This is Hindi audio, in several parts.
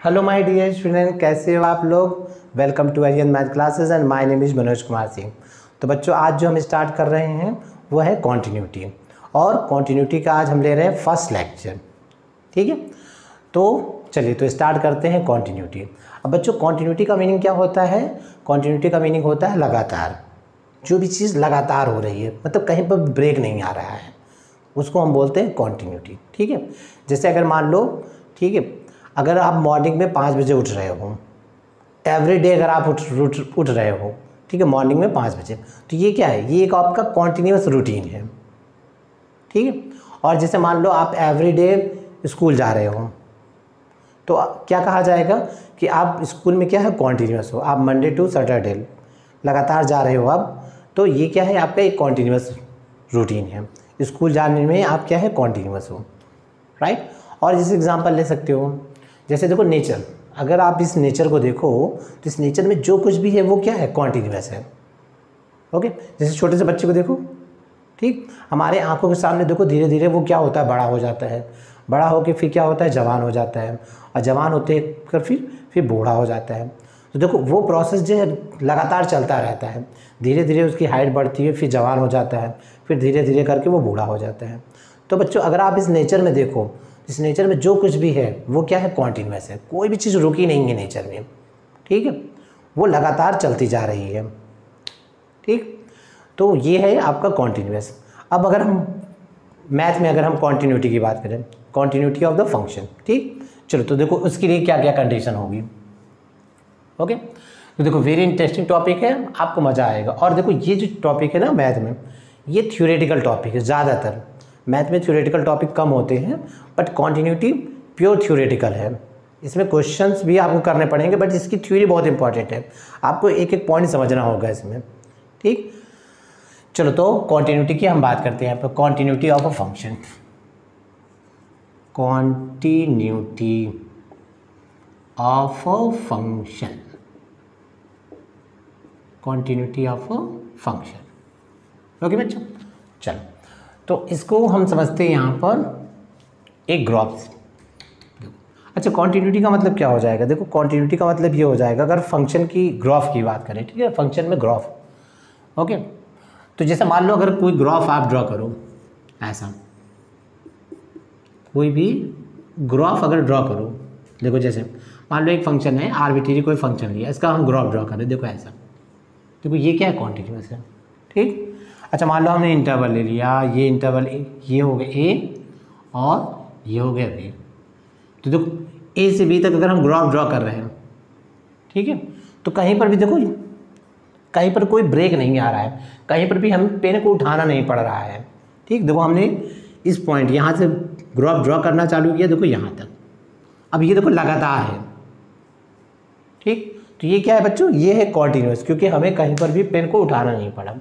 हेलो माय डियर स्टूडेंट, कैसे हो आप लोग। Welcome to Aryan math classes and my name is Manoj Kumar Singh. तो बच्चों, आज जो हम स्टार्ट कर रहे हैं वो है कॉन्टिन्यूटी, और कॉन्टिन्यूटी का आज हम ले रहे हैं फर्स्ट लेक्चर। ठीक है, तो चलिए तो स्टार्ट करते हैं कॉन्टिन्यूटी। अब बच्चों, कॉन्टिन्यूटी का मीनिंग क्या होता है। कॉन्टिन्यूटी का मीनिंग होता है लगातार, जो भी चीज़ लगातार हो रही है, मतलब कहीं पर ब्रेक नहीं आ रहा है, उसको हम बोलते हैं कॉन्टिन्यूटी। ठीक है, जैसे अगर मान लो, ठीक है, अगर आप मॉर्निंग में 5 बजे उठ रहे हो, एवरी डे अगर आप उठ रहे हो, ठीक है, मॉर्निंग में 5 बजे, तो ये क्या है, ये एक आपका कॉन्टिन्यूस रूटीन है। ठीक है, और जैसे मान लो आप एवरी डे स्कूल जा रहे हो, तो क्या कहा जाएगा कि आप स्कूल में क्या है, कॉन्टिन्यूस हो, आप मंडे टू सैटरडे लगातार जा रहे हो आप, तो ये क्या है, आपका एक कॉन्टिन्यूस रूटीन है। स्कूल जाने में आप क्या है, कॉन्टिन्यूस हो, राइट। और जैसे एग्जांपल ले सकते हो, जैसे देखो नेचर, अगर आप इस नेचर को देखो तो इस नेचर में जो कुछ भी है वो क्या है, कॉन्टिन्यूस है। ओके, जैसे छोटे से बच्चे को देखो, ठीक, हमारे आंखों के सामने देखो, धीरे धीरे वो क्या होता है, बड़ा हो जाता है, बड़ा होकर फिर क्या होता है, जवान हो जाता है, और जवान होते कर फिर बूढ़ा हो जाता है। तो देखो वो प्रोसेस जो है लगातार चलता रहता है, धीरे धीरे उसकी हाइट बढ़ती है, फिर जवान हो जाता है, फिर धीरे धीरे करके वो बूढ़ा हो जाता है। तो बच्चों, अगर आप इस नेचर में देखो, इस नेचर में जो कुछ भी है वो क्या है, कॉन्टिन्यूस है, कोई भी चीज़ रुकी नहीं है नेचर में। ठीक है, वो लगातार चलती जा रही है। ठीक, तो ये है आपका कॉन्टिन्यूस। अब अगर हम मैथ में अगर हम कॉन्टिन्यूटी की बात करें, कॉन्टिन्यूटी ऑफ द फंक्शन, ठीक, चलो तो देखो उसके लिए क्या क्या कंडीशन होगी। ओके, तो देखो वेरी इंटरेस्टिंग टॉपिक है, आपको मज़ा आएगा। और देखो ये जो टॉपिक है ना मैथ में, ये थ्योरेटिकल टॉपिक है। ज़्यादातर मैथ में थ्योरेटिकल टॉपिक कम होते हैं, बट कॉन्टिन्यूटी प्योर थ्योरेटिकल है। इसमें क्वेश्चंस भी आपको करने पड़ेंगे, बट इसकी थ्योरी बहुत इंपॉर्टेंट है, आपको एक एक पॉइंट समझना होगा इसमें। ठीक, चलो तो कॉन्टिन्यूटी की हम बात करते हैं। Continuity of a function, continuity of a function, continuity of a function. Okay बच्चों, चलो तो इसको हम समझते हैं यहाँ पर एक ग्राफ से। अच्छा, कॉन्टिन्यूटी का मतलब क्या हो जाएगा, देखो कॉन्टिन्यूटी का मतलब ये हो जाएगा, अगर फंक्शन की ग्राफ की बात करें, ठीक है, फंक्शन में ग्राफ। ओके, तो जैसे मान लो अगर कोई ग्राफ आप ड्रॉ करो, ऐसा कोई भी ग्राफ अगर ड्रॉ करो, देखो जैसे मान लो एक फंक्शन है, आर्बिट्रेरी कोई फंक्शन लिया, इसका हम ग्राफ ड्रॉ करें, देखो ऐसा, देखो ये क्या है, कॉन्टिन्यूस है। ठीक, अच्छा मान लो हमने इंटरवल ले लिया, ये इंटरवल ये हो गया ए और ये हो गया बी, तो देखो ए से बी तक अगर हम ग्राफ ड्रॉ कर रहे हैं, ठीक है, तो कहीं पर भी देखो, कहीं पर कोई ब्रेक नहीं आ रहा है, कहीं पर भी हमें पेन को उठाना नहीं पड़ रहा है। ठीक, देखो हमने इस पॉइंट यहाँ से ग्राफ ड्रॉ करना चालू किया, देखो यहाँ तक, अब ये देखो लगातार है। ठीक, तो ये क्या है बच्चों, ये है कॉन्टिन्यूस, क्योंकि हमें कहीं पर भी पेन को उठाना नहीं पड़ा।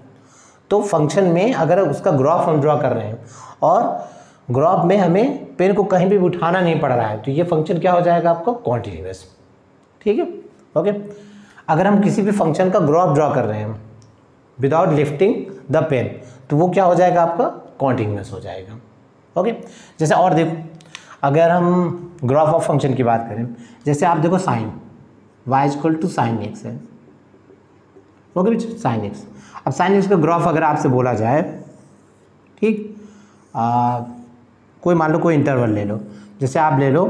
तो फंक्शन में अगर उसका ग्राफ हम ड्रॉ कर रहे हैं और ग्राफ में हमें पेन को कहीं भी उठाना नहीं पड़ रहा है, तो ये फंक्शन क्या हो जाएगा आपका, कॉन्टिन्यूस। ठीक है, ओके। अगर हम किसी भी फंक्शन का ग्राफ ड्रॉ कर रहे हैं विदाउट लिफ्टिंग द पेन, तो वो क्या हो जाएगा आपका, कॉन्टिन्यूस हो जाएगा। ओके, जैसे और देखो, अगर हम ग्राफ ऑफ फंक्शन की बात करें, जैसे आप देखो sine y equal to sine x है। Okay, sine x. अब साइन एक्स का ग्राफ अगर आपसे बोला जाए, ठीक, कोई मान लो कोई इंटरवल ले लो, जैसे आप ले लो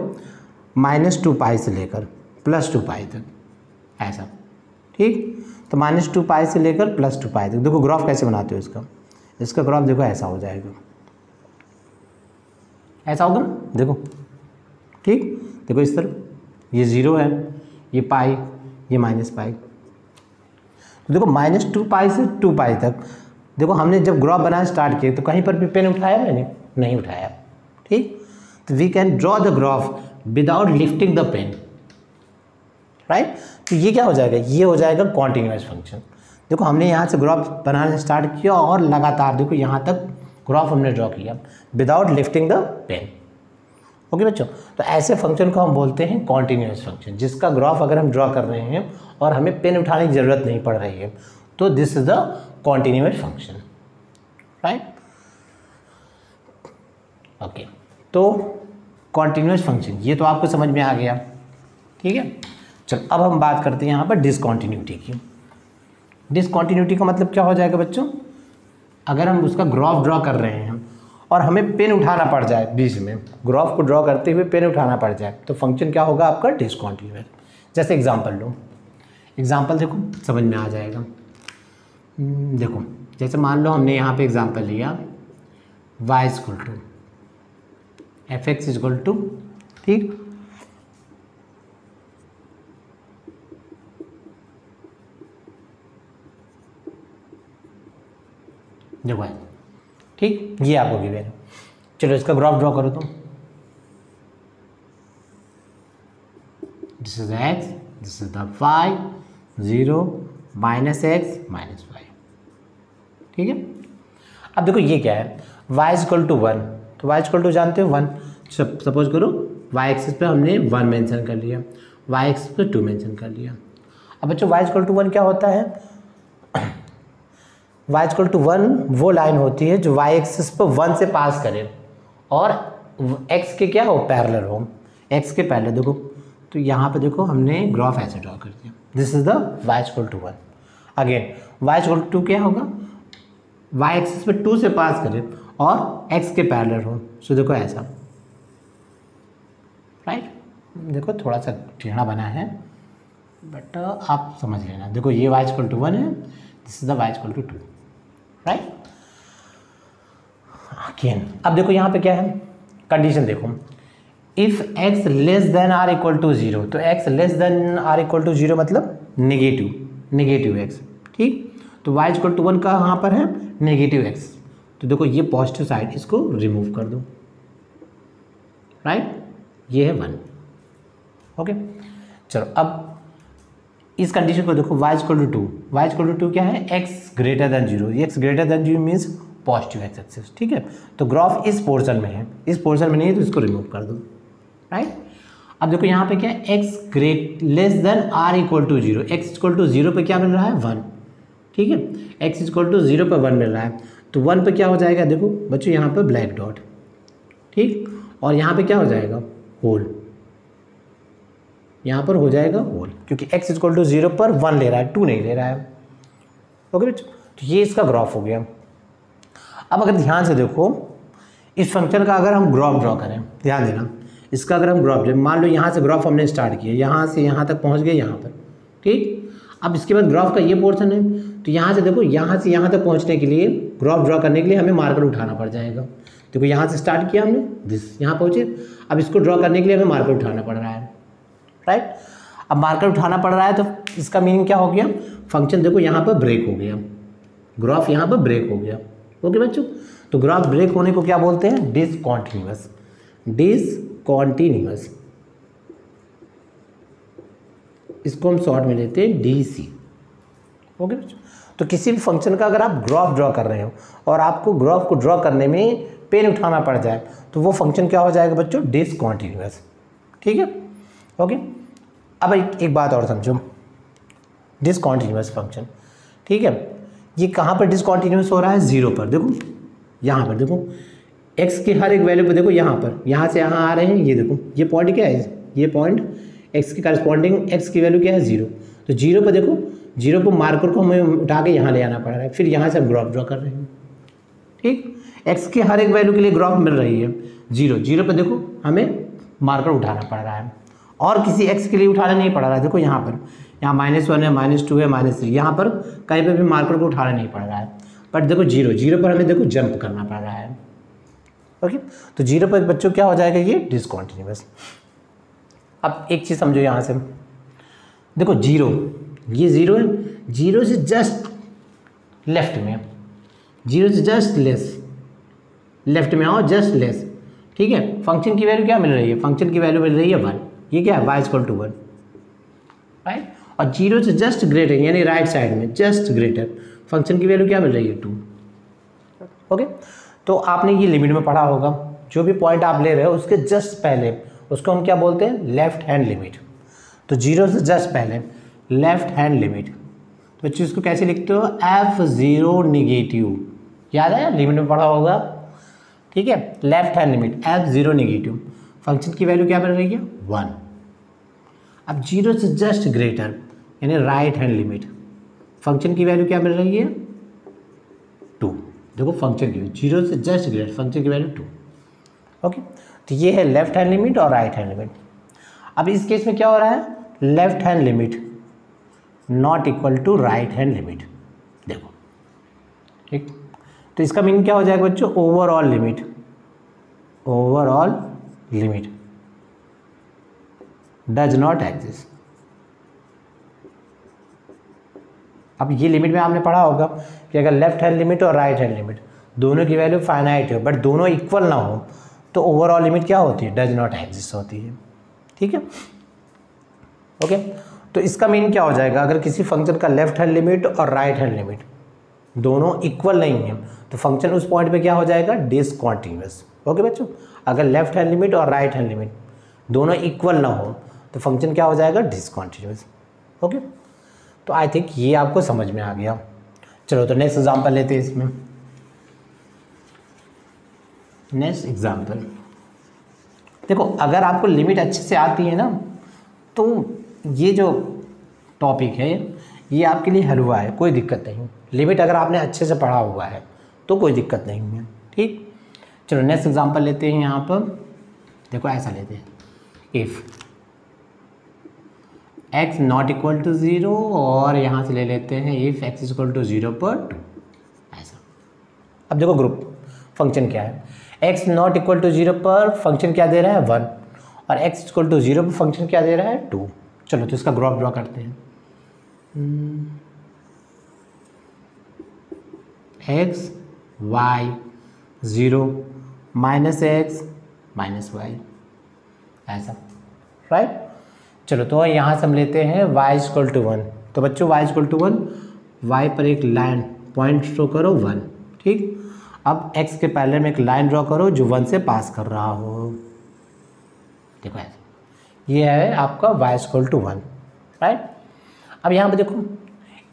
-2π से लेकर +2π तक, ऐसा। ठीक, तो -2π से लेकर +2π तक, देखो ग्राफ कैसे बनाते हो इसका ग्राफ देखो ऐसा हो जाएगा, ऐसा होगा ना, देखो। ठीक, देखो इस तरफ ये 0 है, ये पाई, ये -π, तो देखो -2π से 2π तक, देखो हमने जब ग्राफ बनाना स्टार्ट किए तो कहीं पर भी पेन उठाया मैंने, नहीं उठाया। ठीक, तो we can draw the graph without lifting the pen, right. तो ये क्या हो जाएगा, ये हो जाएगा कॉन्टिन्यूस फंक्शन। देखो हमने यहाँ से ग्राफ बनाना स्टार्ट किया और लगातार देखो यहाँ तक ग्राफ हमने ड्रॉ किया without lifting the pen. Okay बच्चों, तो ऐसे फंक्शन को हम बोलते हैं कॉन्टिन्यूस फंक्शन, जिसका ग्राफ अगर हम ड्रॉ कर रहे हैं और हमें पेन उठाने की ज़रूरत नहीं पड़ रही है, तो this is the continuous function, right. Okay, तो कॉन्टिन्यूस फंक्शन ये तो आपको समझ में आ गया। ठीक है। चलो अब हम बात करते हैं यहाँ पर डिसकॉन्टिन्यूटी की। डिसकॉन्टिन्यूटी का मतलब क्या हो जाएगा बच्चों, अगर हम उसका ग्राफ ड्रॉ कर रहे हैं और हमें पेन उठाना पड़ जाए, बीच में ग्राफ को ड्रॉ करते हुए पेन उठाना पड़ जाए, तो फंक्शन क्या होगा आपका, डिसकॉन्टिन्यूअस। जैसे एग्जांपल लो, एग्जांपल देखो समझ में आ जाएगा। देखो जैसे मान लो हमने यहाँ पे एग्जांपल लिया y equal to f x equal to, ठीक, देखो ठीक, ये आपको गिवन है। चलो इसका ग्राफ ड्रॉ करो तुम। This is x, this is the y, 0 minus x minus y, ठीक है। अब देखो ये क्या है, y इक्वल टू 1, तो y इक्वल टू जानते हो 1। सपोज करो y एक्सिस पे हमने 1 मेंशन कर लिया, y एक्सिस पे 2 मेंशन कर लिया। अब बच्चों y इक्वल टू 1 क्या होता है, y इक्वल टू 1 वो लाइन होती है जो y एक्सिस पर 1 से पास करे और x के क्या हो, पैरेलल हो, x के पैरेलल। देखो तो यहाँ पे देखो हमने ग्राफ ऐसे ड्रॉ कर दिया, this is the y equal to 1। Again y equal to क्या होगा, y एक्सिस पे 2 से पास करे और x के पैरेलल हो, सो देखो ऐसा, राइट। देखो थोड़ा सा टेढ़ा बना है बट आप समझ लेना। देखो ये y इक्वल टू 1 है, this is the y equal to 2, right. Again अब देखो यहाँ पे क्या है, कंडीशन देखो, if x less than or equal to 0, तो x less than or equal to 0 मतलब नेगेटिव x, ठीक। तो y इक्वल टू 1 का यहाँ पर है नेगेटिव x, तो देखो ये पॉजिटिव साइड इसको रिमूव कर दो, राइट, ये है 1, ओके। चलो अब इस कंडीशन को देखो, y equal to 2, y equal to 2 क्या है, x ग्रेटर देन 0, ये x greater than 0 means positive x axis, ठीक है। तो ग्राफ इस पोर्शन में है, इस पोर्शन में नहीं है तो इसको रिमूव कर दो, राइट। अब देखो यहाँ पे क्या है, x great less than r equal to 0, x equal to 0 पे क्या मिल रहा है, 1, ठीक है। x इक्वल टू 0 पे 1 मिल रहा है, तो 1 पे क्या हो जाएगा, देखो बच्चों यहाँ पे ब्लैक डॉट, ठीक, और यहाँ पे क्या हो जाएगा, होल, यहाँ पर हो जाएगा होल, क्योंकि x इक्वल टू 0 पर 1 ले रहा है, 2 नहीं ले रहा है, ओके बच्चों। तो ये इसका ग्राफ हो गया। अब अगर ध्यान से देखो इस फंक्शन का अगर हम ग्राफ ड्रॉ करें, ध्यान देना, इसका अगर हम ग्राफ, मान लो यहाँ से ग्राफ हमने स्टार्ट किया, यहाँ से यहाँ तक पहुँच गए यहाँ पर, ठीक। अब इसके बाद ग्राफ का ये पोर्शन है, तो यहाँ से देखो यहाँ से यहाँ तक पहुँचने के लिए, ग्राफ ड्रॉ करने के लिए हमें मार्कर उठाना पड़ जाएगा। देखो यहाँ से स्टार्ट किया हमने, दिस यहाँ पहुँचे, अब इसको ड्रॉ करने के लिए हमें मार्कर उठाना पड़ रहा है, राइट। अब मार्कर उठाना पड़ रहा है तो इसका मीनिंग क्या हो गया, फंक्शन देखो यहाँ पर ब्रेक हो गया, ग्राफ यहाँ पर ब्रेक हो गया, ओके बच्चों। तो ग्राफ ब्रेक होने को क्या बोलते हैं, डिसकॉन्टिन्यूअस, डिसकॉन्टिन्यूअस, इसको हम शॉर्ट में लेते हैं DC, ओके बच्चों। तो किसी भी फंक्शन का अगर आप ग्राफ ड्रॉ कर रहे हो और आपको ग्राफ को ड्रॉ करने में पेन उठाना पड़ जाए तो वो फंक्शन क्या हो जाएगा बच्चों, डिसकॉन्टिन्यूअस, ठीक है, ओके। अब एक बात और समझो, डिसकॉन्टिन्यूअस फंक्शन, ठीक है, ये कहाँ पर डिसकॉन्टिन्यूअस हो रहा है, 0 पर। देखो यहाँ पर देखो x की हर एक वैल्यू पर देखो, यहाँ पर, यहाँ से यहाँ आ रहे हैं, ये देखो ये पॉइंट क्या है, ये पॉइंट x के करस्पॉन्डिंग x की वैल्यू क्या है, 0, तो 0 पर देखो, 0 पर मार्कर को हमें उठा के यहाँ ले आना पड़ रहा है, फिर यहाँ से हम ग्राफ ड्रॉ कर रहे हैं, ठीक। x की हर एक वैल्यू के लिए ग्राफ मिल रही है 0 पर देखो हमें मार्कर उठाना पड़ रहा है, और किसी x के लिए उठाना नहीं पड़ रहा है। देखो यहाँ पर, यहाँ -1 है, -2 है, -3, यहाँ पर कहीं पर भी मार्कर को उठाना नहीं पड़ रहा है, बट देखो 0 पर हमें देखो जंप करना पड़ रहा है, ओके। तो 0 पर बच्चों क्या हो जाएगा, ये डिसकॉन्टिन्यूअस। अब एक चीज़ समझो यहाँ से, देखो 0, ये 0 है, 0 से जस्ट लेफ्ट में, 0 से जस्ट लेफ्ट में आओ, जस्ट लेस, ठीक है। फंक्शन की वैल्यू क्या मिल रही है, फंक्शन की वैल्यू मिल रही है 1, ये क्या है, y इक्वल टू 1, राइट। और 0 से जस्ट ग्रेटर यानी राइट साइड में जस्ट ग्रेटर, फंक्शन की वैल्यू क्या मिल रही है, 2, ओके। तो आपने ये लिमिट में पढ़ा होगा, जो भी पॉइंट आप ले रहे हो उसके जस्ट पहले उसको हम क्या बोलते हैं, लेफ्ट हैंड लिमिट। तो 0 से जस्ट पहले लेफ्ट हैंड लिमिट, तो बच्चों इसको कैसे लिखते हो, F0 नेगेटिव, याद है, लिमिट में पढ़ा होगा, ठीक है। Left hand limit F0 negative, function की वैल्यू क्या मिल रही है, 1। अब 0 से जस्ट ग्रेटर यानी राइट हैंड लिमिट, फंक्शन की वैल्यू क्या मिल रही है 2। देखो फंक्शन की 0 से जस्ट ग्रेटर फंक्शन की वैल्यू 2। ओके, तो ये है लेफ्ट हैंड लिमिट और राइट हैंड लिमिट। अब इस केस में क्या हो रहा है, left hand limit not equal to right hand limit. देखो ठीक, तो इसका मीनिंग क्या हो जाएगा बच्चों, overall limit, overall limit does not exist. अब ये लिमिट में आपने पढ़ा होगा कि अगर लेफ्ट हैंड लिमिट और राइट हैंड लिमिट दोनों की वैल्यू फाइनाइट हो बट दोनों इक्वल ना हो तो ओवरऑल लिमिट क्या होती है, डज नॉट एग्जिस्ट होती है। ठीक है, ओके। तो इसका मीनिंग क्या हो जाएगा, अगर किसी फंक्शन का लेफ्ट हैंड लिमिट और राइट हैंड लिमिट दोनों इक्वल नहीं है तो फंक्शन उस पॉइंट पे क्या हो जाएगा, डिसकंटीन्यूअस। ओके बच्चों, अगर लेफ्ट हैंड लिमिट और राइट हैंड लिमिट दोनों इक्वल ना हो तो फंक्शन क्या हो जाएगा, डिसकंटीन्यूअस। ओके, तो आई थिंक ये आपको समझ में आ गया। चलो तो नेक्स्ट एग्जांपल लेते हैं इसमें। नेक्स्ट एग्जांपल देखो, अगर आपको लिमिट अच्छे से आती है ना तो ये जो टॉपिक है ये आपके लिए हल हुआ है, कोई दिक्कत नहीं। लिमिट अगर आपने अच्छे से पढ़ा हुआ है तो कोई दिक्कत नहीं है। ठीक, चलो नेक्स्ट एग्जांपल लेते हैं। यहाँ पर देखो ऐसा लेते हैं, if x not equal to 0 और यहाँ से ले लेते हैं इफ़ x इक्वल टू 0 पर 2, ऐसा। अब देखो ग्रुप फंक्शन क्या है, x नॉट इक्वल टू 0 पर फंक्शन क्या दे रहा है 1 और x इक्वल टू 0 पर फंक्शन क्या दे रहा है 2। चलो तो इसका ग्राफ ड्रॉ करते हैं। x y 0 minus x minus y, ऐसा राइट। चलो तो यहाँ से हम लेते हैं y इक्वल टू 1। तो बच्चों y इक्वल टू 1, y पर एक लाइन पॉइंट ड्रॉ करो 1। ठीक, अब x के पैरेलल में एक लाइन ड्रॉ करो जो 1 से पास कर रहा हो। देखो ऐसे, ये है आपका y इक्वल टू 1 राइट। अब यहाँ पर देखो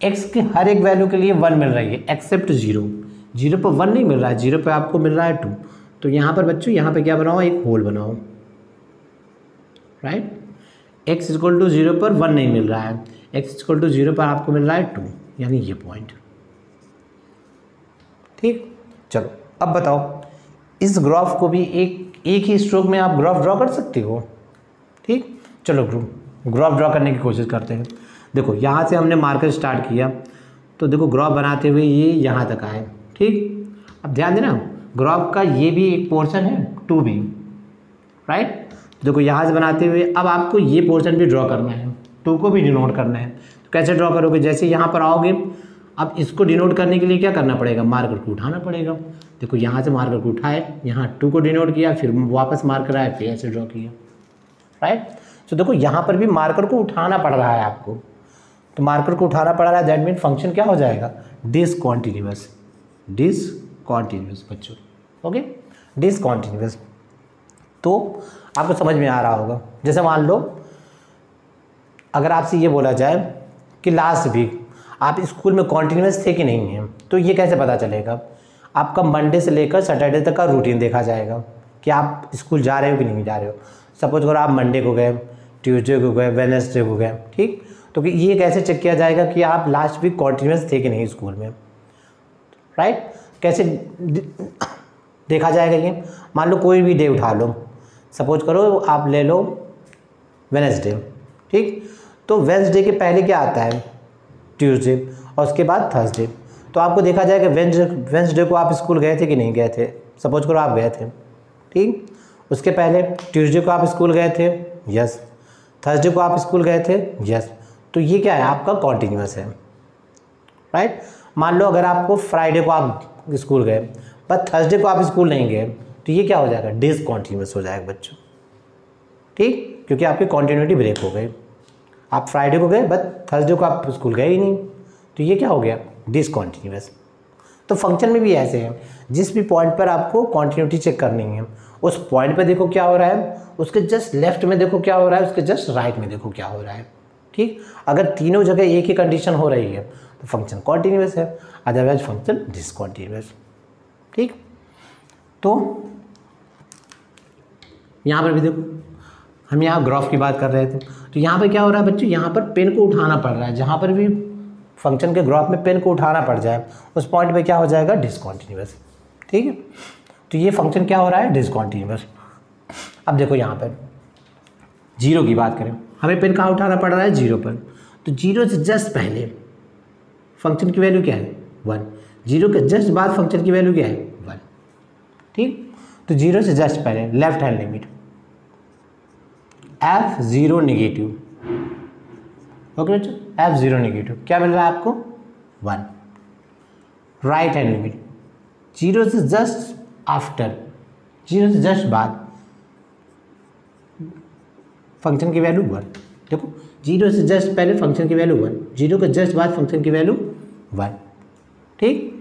x के हर एक वैल्यू के लिए 1 मिल रही है एक्सेप्ट 0। 0 पर 1 नहीं मिल रहा है, 0 पर आपको मिल रहा है 2। तो यहाँ पर बच्चों यहाँ पर क्या बनाओ, एक होल बनाओ राइट। x इक्वल टू 0 पर 1 नहीं मिल रहा है, x इक्वल टू 0 पर आपको मिल रहा है 2, यानी ये पॉइंट। ठीक, चलो अब बताओ, इस ग्राफ को भी एक ही स्ट्रोक में आप ग्राफ ड्रॉ कर सकते हो। ठीक, चलो ग्राफ ड्रॉ करने की कोशिश करते हैं। देखो यहाँ से हमने मार्कर स्टार्ट किया तो देखो ग्राफ बनाते हुए ये यहाँ तक आए। ठीक, अब ध्यान देना ग्राफ का ये भी एक पोर्शन है 2 भी राइट। देखो यहाँ से बनाते हुए अब आपको ये पोर्शन भी ड्रॉ करना है, 2 को भी डिनोट करना है। तो कैसे ड्रॉ करोगे, जैसे यहाँ पर आओगे अब इसको डिनोट करने के लिए क्या करना पड़ेगा, मार्कर को उठाना पड़ेगा। देखो यहाँ से मार्कर को उठाए, यहाँ 2 को डिनोट किया, फिर वापस मार्कर आए, फिर ऐसे ड्रॉ किया राइट। तो देखो यहाँ पर भी मार्कर को उठाना पड़ रहा है आपको, तो मार्कर को उठाना पड़ रहा है, दैट मीन फंक्शन क्या हो जाएगा, डिसकंटीन्यूअस। डिसकंटीन्यूअस बच्चों, ओके, डिसकंटीन्यूअस। तो आपको समझ में आ रहा होगा। जैसे मान लो अगर आपसे ये बोला जाए कि लास्ट वीक आप स्कूल में कॉन्टिन्यूस थे कि नहीं हैं, तो ये कैसे पता चलेगा, आपका मंडे से लेकर सैटरडे तक का रूटीन देखा जाएगा कि आप स्कूल जा रहे हो कि नहीं जा रहे हो। सपोज करो आप मंडे को गए, ट्यूसडे को गए, वेडनेसडे को गए। ठीक, तो कि ये कैसे चेक किया जाएगा कि आप लास्ट वीक कॉन्टिन्यूस थे कि नहीं स्कूल में राइट। कैसे देखा जाएगा ये, मान लो कोई भी डे उठा लो, सपोज करो आप ले लो वेडनेसडे। ठीक, तो वेडनेसडे के पहले क्या आता है, ट्यूसडे, और उसके बाद थर्सडे। तो आपको देखा जाएगा वेडनेसडे को आप स्कूल गए थे कि नहीं गए थे। सपोज करो आप गए थे। ठीक, उसके पहले ट्यूसडे को आप स्कूल गए थे, यस। थर्सडे को आप स्कूल गए थे, यस। तो ये क्या है, आपका कॉन्टिन्यूअस है राइट। मान लो अगर आपको फ्राइडे को आप स्कूल गए पर थर्सडे को आप स्कूल नहीं गए, तो ये क्या हो जाएगा, डिसकंटीन्यूअस हो जाएगा बच्चों। ठीक, क्योंकि आपकी कॉन्टिन्यूटी ब्रेक हो गई। आप फ्राइडे को गए बट थर्सडे को आप स्कूल गए ही नहीं, तो ये क्या हो गया, डिसकंटीन्यूअस। तो फंक्शन में भी ऐसे है, जिस भी पॉइंट पर आपको कॉन्टिन्यूटी चेक करनी है उस पॉइंट पर देखो क्या हो रहा है, उसके जस्ट लेफ्ट में देखो क्या हो रहा है, उसके जस्ट राइट में देखो क्या हो रहा है। ठीक, अगर तीनों जगह एक ही कंडीशन हो रही है तो फंक्शन कॉन्टिन्यूअस है, अदरवाइज फंक्शन डिसकंटीन्यूअस। ठीक, तो यहाँ पर भी देखो हम यहाँ ग्राफ की बात कर रहे थे। तो यहाँ पे क्या हो रहा है बच्चों, यहाँ पर पेन को उठाना पड़ रहा है, जहाँ पर भी फंक्शन के ग्राफ में पेन को उठाना पड़ जाए उस पॉइंट पे क्या हो जाएगा, डिसकंटिन्यूअस। ठीक है, तो ये फंक्शन क्या हो रहा है, डिसकंटिन्यूअस। अब देखो यहाँ पर जीरो की बात करें, हमें पेन कहाँ उठाना पड़ रहा है, जीरो पर। तो जीरो से जस्ट पहले फंक्शन की वैल्यू क्या है, 1। जीरो के जस्ट बाद फंक्शन की वैल्यू क्या है, 1। ठीक, तो जीरो से जस्ट पहले left hand limit f0 negative. Okay बच्चों, f0 नेगेटिव क्या मिल रहा है आपको, 1। राइट हैंड लिमिट जीरो से जस्ट आफ्टर, जीरो से जस्ट बाद फंक्शन की वैल्यू 1। देखो जीरो से जस्ट पहले फंक्शन की वैल्यू 1, जीरो के जस्ट बाद फंक्शन की वैल्यू 1। ठीक,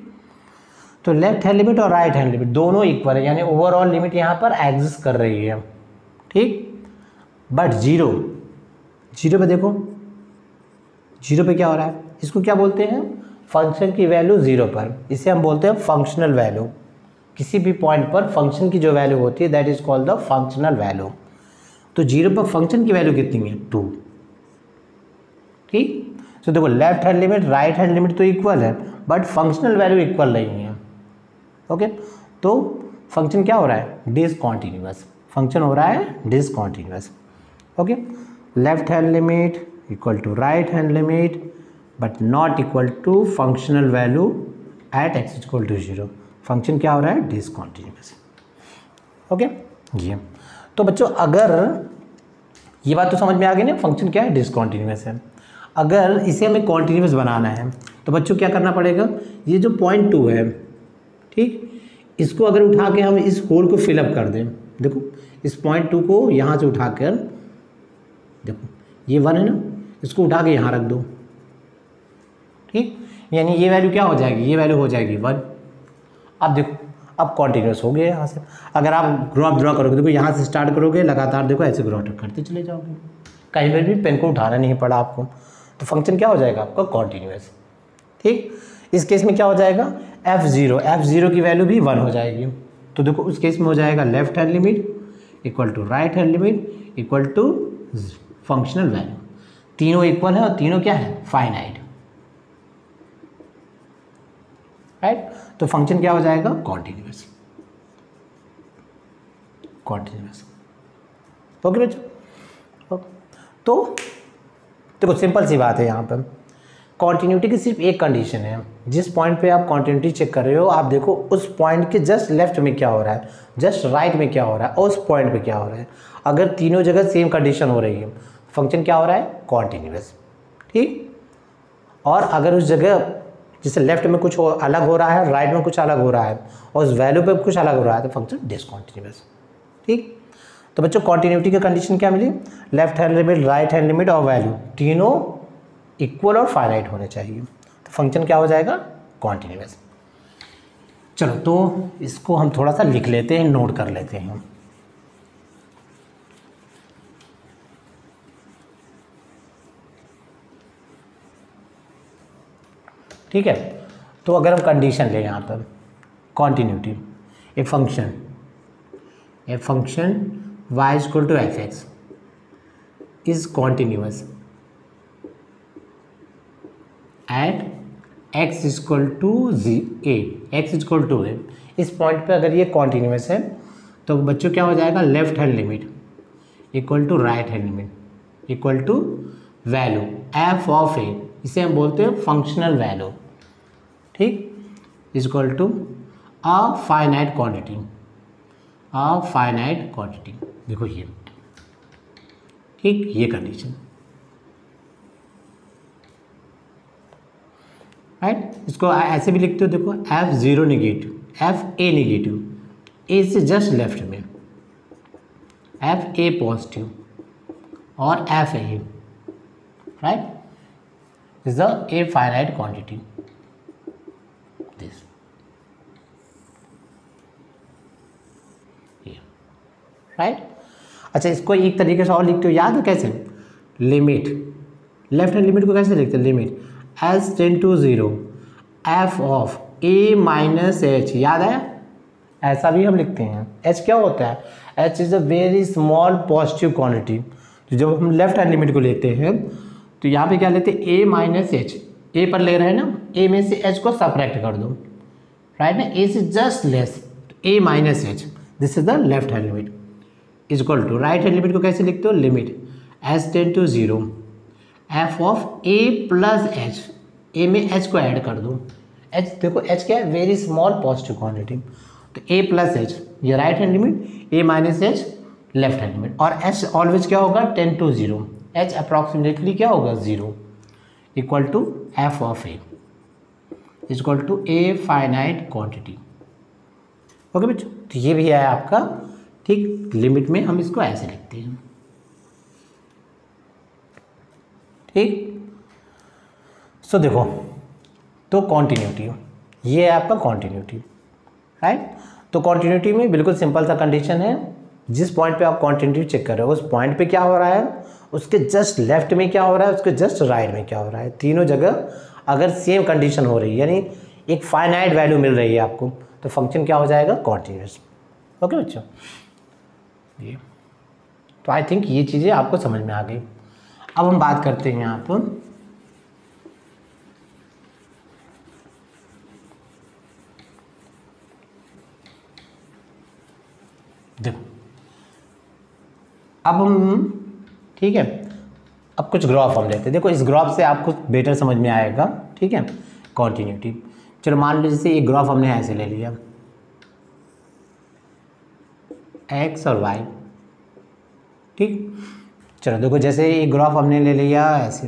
तो लेफ्ट हैंड लिमिट और राइट हैंड लिमिट दोनों इक्वल है, यानी ओवरऑल लिमिट यहाँ पर एग्जिस्ट कर रही है। ठीक, बट जीरो पे देखो, जीरो पे क्या हो रहा है, इसको क्या बोलते हैं, फंक्शन की वैल्यू जीरो पर, इसे हम बोलते हैं फंक्शनल वैल्यू। किसी भी पॉइंट पर फंक्शन की जो वैल्यू होती है that is called the functional value. तो जीरो पर फंक्शन की वैल्यू कितनी है, 2। ठीक, तो देखो left hand limit right hand limit तो इक्वल है बट फंक्शनल वैल्यू इक्वल नहीं है। ओके, तो फंक्शन क्या हो रहा है, डिसकंटिन्यूअस, फंक्शन हो रहा है discontinuous. Okay, left hand limit equal to right hand limit but not equal to functional value at x equal to 0। Function क्या हो रहा है, डिसकंटिन्यूअस। ओके, ये तो बच्चों अगर ये बात तो समझ में आ गई ना, फंक्शन क्या है, डिसकंटिन्यूअस है। अगर इसे हमें कॉन्टिन्यूअस बनाना है तो बच्चों क्या करना पड़ेगा, ये जो पॉइंट 2 है, ठीक, इसको अगर उठा के हम इस होल को फिलअप कर दें, देखो इस पॉइंट 2 को यहाँ से उठाकर, देखो ये 1 है ना, इसको उठा के यहाँ रख दो। ठीक, यानी ये वैल्यू क्या हो जाएगी, ये वैल्यू हो जाएगी 1। अब देखो अब कॉन्टिन्यूस हो गया यहाँ से। अगर आप ग्राफ ड्रॉ करोगे, देखो यहाँ से स्टार्ट करोगे लगातार, देखो ऐसे ग्राफ करते चले जाओगे, कहीं पर भी पेन को उठाना नहीं पड़ा आपको, तो फंक्शन क्या हो जाएगा आपका, कॉन्टिन्यूस। ठीक, इस केस में क्या हो जाएगा, f0 की वैल्यू भी 1 हो जाएगी। तो देखो उस केस में हो जाएगा left hand limit equal to right hand limit equal to functional value. तीनों इक्वल है और तीनों क्या है, फाइनाइट। राइट, तो फंक्शन क्या हो जाएगा, कॉन्टिन्यूअस। ओके बच्चों, तो देखो सिंपल सी बात है, यहाँ पर कॉन्टिन्यूटी की सिर्फ एक कंडीशन है। जिस पॉइंट पे आप कॉन्टिन्यूटी चेक कर रहे हो, आप देखो उस पॉइंट के जस्ट लेफ्ट में क्या हो रहा है, जस्ट राइट में क्या हो रहा है और उस पॉइंट पे क्या हो रहा है। अगर तीनों जगह सेम कंडीशन हो रही है, फंक्शन क्या हो रहा है, कॉन्टिन्यूअस। ठीक, और अगर उस जगह जैसे लेफ्ट में कुछ अलग हो रहा है, राइट में कुछ अलग हो रहा है और उस वैल्यू पे कुछ अलग हो रहा है, तो फंक्शन डिसकंटिन्यूअस। ठीक, तो बच्चों कॉन्टिन्यूटी की कंडीशन क्या मिली, left hand limit right hand limit और वैल्यू तीनों इक्वल और फाइनाइट होने चाहिए, तो फंक्शन क्या हो जाएगा, कॉन्टिन्यूअस। चलो तो इसको हम थोड़ा सा लिख लेते हैं, नोट कर लेते हैं। ठीक है, तो अगर हम कंडीशन ले यहाँ पर continuity, a function y equal to f x is continuous at x equal to a, x equal to a। इस पॉइंट पे अगर ये कॉन्टिन्यूअस है तो बच्चों क्या हो जाएगा, left hand limit equal to right hand limit equal to value f of a, इसे हम बोलते हैं फंक्शनल वैल्यू। ठीक, equal to a finite quantity, देखो ये। ठीक, ये कंडीशन। राइट, इसको ऐसे भी लिखते हो, देखो f0 negative, fa negative, a से जस्ट लेफ्ट में fa पॉजिटिव और fa, right, is the a finite quantity this. Right, अच्छा इसको एक तरीके से और लिखते हो, याद है कैसे, लिमिट, लेफ्ट हैंड लिमिट को कैसे लिखते हैं, limit s tend to 0 f of a minus h, याद है, ऐसा भी हम लिखते हैं। h क्या होता है, H is a very small positive quantity. तो जब हम लेफ्ट हैंड लिमिट को लेते हैं तो यहाँ पे क्या लेते हैं, ए माइनस एच, ए पर ले रहे हैं ना, ए में से एच को सब्ट्रैक्ट कर दो, राइट ना, a is just less, a minus h, this is the left hand limit is equal to, right hand limit को कैसे लिखते हो, limit h tend to 0 f of a plus h, a में एच को ऐड कर दो, एच देखो एच क्या है, वेरी स्मॉल पॉजिटिव क्वांटिटी, तो ए प्लस एच ये right hand limit, a minus h left hand limit, और एच ऑलवेज क्या होगा 10 to 0, एच अप्रॉक्सीमेटली क्या होगा 0, equal to f of a is equal to a finite quantity. Okay बच्चों, तो ये भी है आपका, ठीक, लिमिट में हम इसको ऐसे लिखते हैं, ठीक। सो देखो, तो कॉन्टिन्यूटी, ये है आपका कॉन्टिन्यूटी, राइट। तो कॉन्टिन्यूटी में बिल्कुल सिंपल सा कंडीशन है, जिस पॉइंट पे आप कॉन्टिन्यूटी चेक कर रहे हो उस पॉइंट पे क्या हो रहा है, उसके जस्ट लेफ्ट में क्या हो रहा है, उसके जस्ट राइट में क्या हो रहा है, तीनों जगह अगर सेम कंडीशन हो रही है, यानी एक फाइनाइट वैल्यू मिल रही है आपको, तो फंक्शन क्या हो जाएगा, कॉन्टिन्यूस। ओके बच्चों, ये तो आई थिंक ये चीज़ें आपको समझ में आ गई। अब हम बात करते हैं यहाँ पर देखो, अब हम, ठीक है, अब कुछ ग्राफ हम लेते हैं। देखो इस ग्राफ से आपको बेटर समझ में आएगा, ठीक है, कॉन्टिन्यूटी। चलो मान लो जैसे एक ग्राफ हमने ऐसे ले लिया, एक्स और वाई, ठीक। चलो देखो जैसे एक ग्राफ हमने ले लिया ऐसे,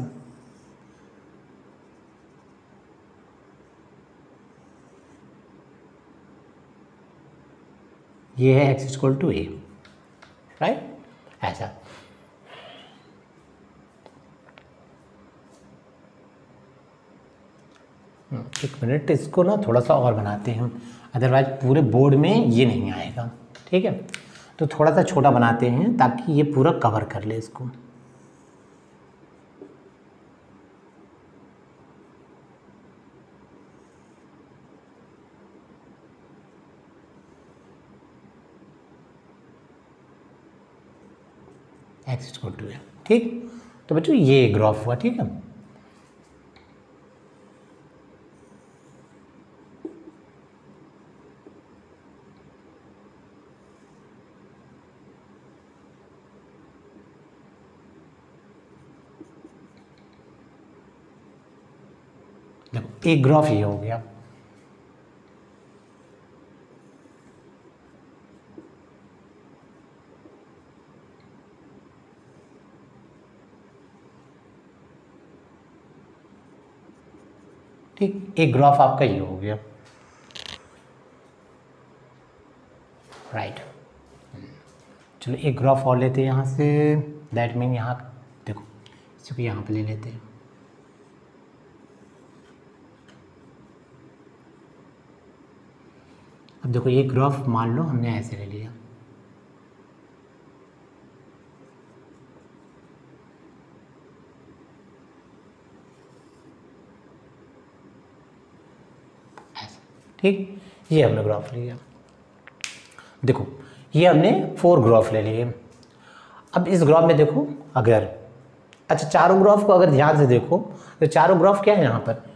ये है x equal to a, right, ऐसा। एक मिनट, इसको ना थोड़ा सा और बनाते हैं, अदरवाइज पूरे बोर्ड में ये नहीं आएगा, ठीक है। तो थोड़ा सा छोटा बनाते हैं ताकि ये पूरा कवर कर ले इसको। एक्स इक्वल टू है, ठीक। तो बच्चों ये ग्राफ हुआ, ठीक है। देखो एक ग्राफ ये हो गया, ठीक, एक ग्राफ आपका ये हो गया, राइट। चलो एक ग्राफ और लेते हैं यहाँ से, दैट मीन यहाँ देखो, इसको यहाँ पे ले लेते हैं। अब देखो ये ग्राफ मान लो हमने ऐसे ले लिया, ऐसा, ठीक। ये हमने ग्राफ लिया, देखो ये हमने 4 ग्राफ ले लिए। अब इस ग्राफ में देखो, अगर अच्छा चारों ग्राफ को अगर ध्यान से देखो तो चारों ग्राफ क्या है यहाँ पर,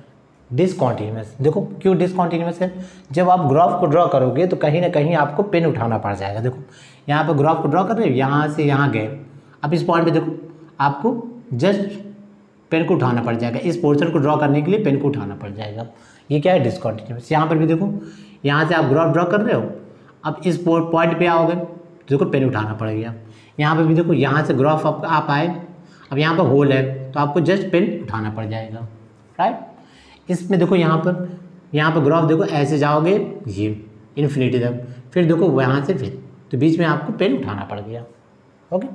डिसकॉन्टीन्यूअस। देखो क्यों डिसकॉन्टीन्यूअस है, जब आप ग्राफ को ड्रॉ करोगे तो कहीं ना कहीं आपको पेन उठाना पड़ जाएगा। देखो यहाँ पर ग्राफ को ड्रॉ कर रहे हो, यहाँ से यहाँ गए, अब इस पॉइंट पे देखो आपको जस्ट पेन को उठाना पड़ जाएगा, इस पोर्शन को ड्रॉ करने के लिए पेन को उठाना पड़ जाएगा। ये क्या है, डिसकॉन्टीन्यूअस। यहाँ पर भी देखो, यहाँ से आप ग्राफ ड्रॉ कर रहे हो, अब इस पॉइंट पे आओगे तो देखो पेन उठाना पड़ गया। यहाँ पे भी देखो, यहाँ से ग्राफ आप आए, अब यहाँ पर होल है तो आपको जस्ट पेन उठाना पड़ जाएगा, राइट। इसमें देखो यहाँ पर ग्राफ देखो ऐसे जाओगे ये इन्फिनिटी तक, फिर देखो वहाँ से फिर, तो बीच में आपको पेन उठाना पड़ गया। ओके,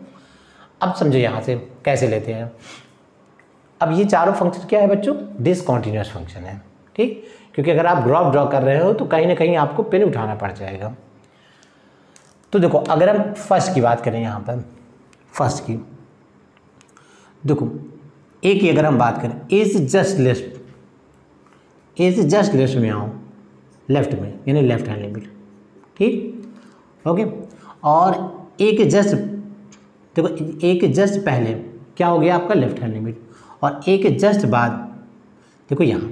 अब समझो यहाँ से कैसे लेते हैं। अब ये चारों फंक्शन क्या है बच्चों, डिसकॉन्टीन्यूअस फंक्शन है, ठीक, क्योंकि अगर आप ग्राफ ड्रॉ कर रहे हो तो कहीं ना कहीं आपको पेन उठाना पड़ जाएगा। तो देखो अगर हम फर्स्ट की बात करें, यहाँ पर फर्स्ट की देखो, ए की अगर हम बात करें, ए से जस्ट लेफ्ट में आओ, लेफ्ट में यानी लेफ्ट हैंड लिमिट, ठीक, ओके। और एक जस्ट देखो, एक जस्ट पहले क्या हो गया आपका लेफ्ट हैंड लिमिट, और एक जस्ट बाद देखो यहाँ,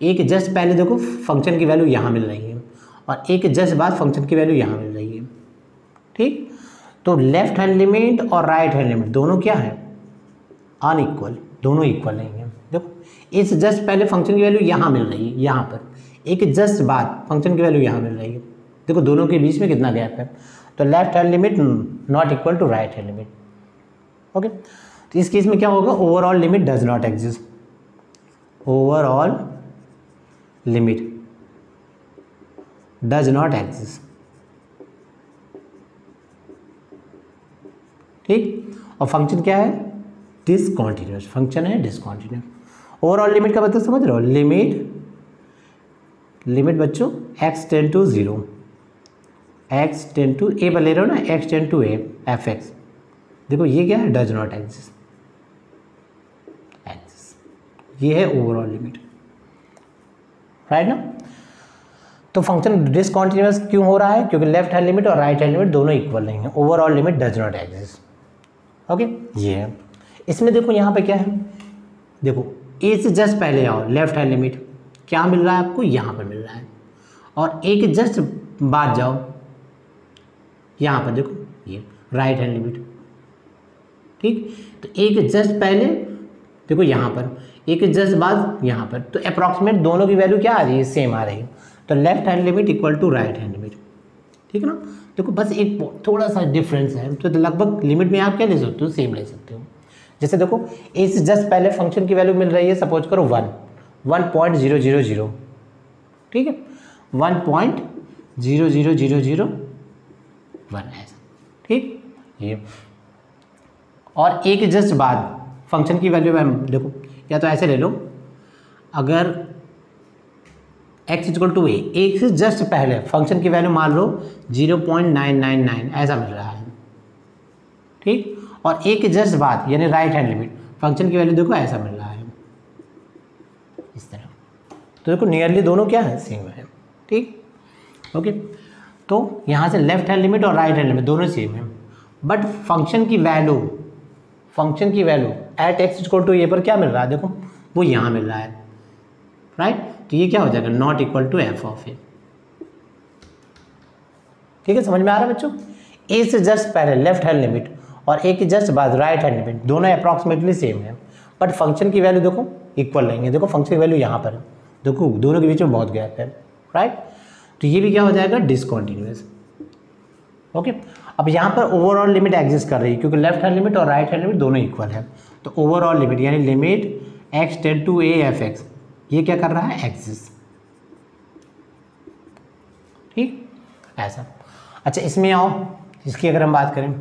एक जस्ट पहले देखो फंक्शन की वैल्यू यहाँ मिल रही है, और एक जस्ट बाद फंक्शन की वैल्यू यहाँ मिल रही है। ठीक, तो लेफ्ट हैंड लिमिट और राइट हैंड लिमिट दोनों क्या है, अनइक्वल, दोनों इक्वल नहीं है। देखो इस जस्ट पहले फंक्शन की वैल्यू यहाँ मिल रही है, यहाँ पर एक जस्ट बाद फंक्शन की वैल्यू यहाँ मिल रही है। देखो दोनों के बीच में कितना गैप है, तो left hand limit not equal to right hand limit. Okay, तो इस केस में क्या होगा, overall limit does not exist, overall limit does not exist. ठीक, और फंक्शन क्या है, डिसकंटिन्यूअस, फंक्शन है डिसकंटिन्यूअस। ओवरऑल लिमिट का मतलब समझ रहे हो, लिमिट बच्चों x tend to 0, x tend to a पर ले रहे हो ना, x tend to a fx, देखो ये क्या है, डज नॉट एग्जिस्ट, ये है ओवरऑल लिमिट, राइट ना। तो फंक्शन डिसकंटिन्यूअस क्यों हो रहा है, क्योंकि लेफ्ट हैंड लिमिट और राइट हैंड लिमिट दोनों इक्वल नहीं है, overall limit does not exist. Okay, ये है। इसमें देखो यहाँ पे क्या है, देखो ए से जस्ट पहले आओ, लेफ्ट हैंड लिमिट क्या मिल रहा है आपको, यहाँ पर मिल रहा है, और एक जस्ट बाद जाओ यहाँ पर, देखो ये राइट हैंड लिमिट। ठीक, तो एक जस्ट पहले देखो यहाँ पर, एक जस्ट बाद यहाँ पर, तो अप्रॉक्सीमेट दोनों की वैल्यू क्या आ रही है, सेम आ रही है, तो left hand limit equal to right hand limit. ठीक है ना, देखो बस एक थोड़ा सा डिफरेंस है, तो लगभग लिमिट में आप क्या ले सकते हो, सेम ले सकते हो। जैसे देखो ए से जस्ट पहले फंक्शन की वैल्यू मिल रही है, सपोज करो 1.0000, ठीक है, 1.00001 ऐसा। ठीक, ये और एक जस्ट बाद फंक्शन की वैल्यू देखो, या तो ऐसे ले लो, अगर x इक्वल टू ए, एक से जस्ट पहले फंक्शन की वैल्यू मान लो 0.999 ऐसा मिल रहा है। ठीक, और एक जस्ट बाद यानी राइट हैंड लिमिट फंक्शन की वैल्यू देखो ऐसा मिल रहा है, इस तरह। तो देखो नियरली दोनों क्या है, सेम है। ठीक, ओके, तो यहाँ से लेफ्ट हैंड लिमिट और राइट हैंड लिमिट दोनों सेम है, बट फंक्शन की value at x equal to a पर क्या मिल रहा है, देखो वो यहाँ मिल रहा है, राइट। तो ये क्या हो जाएगा, not equal to f of a. ठीक है, समझ में आ रहा है बच्चों। ए से जस्ट पहले लेफ्ट हैंड लिमिट और ए के जस्ट बाद राइट हैंड लिमिट दोनों अप्रॉक्सीमेटली सेम है, बट फंक्शन की वैल्यू देखो इक्वल नहीं है। देखो फंक्शन की वैल्यू यहाँ पर है, देखो दोनों के बीच में बहुत गैप है, राइट। तो ये भी क्या हो जाएगा, डिसकंटिन्यूअस। ओके, अब यहाँ पर ओवरऑल लिमिट एग्जिस्ट कर रही है, क्योंकि लेफ्ट हैंड लिमिट और राइट हैंड लिमिट दोनों इक्वल है, तो ओवरऑल लिमिट यानी limit x tend to a f x, ये क्या कर रहा है, एग्जिस्ट। ठीक, ऐसा। अच्छा, इसमें आओ, इसकी अगर हम बात करें,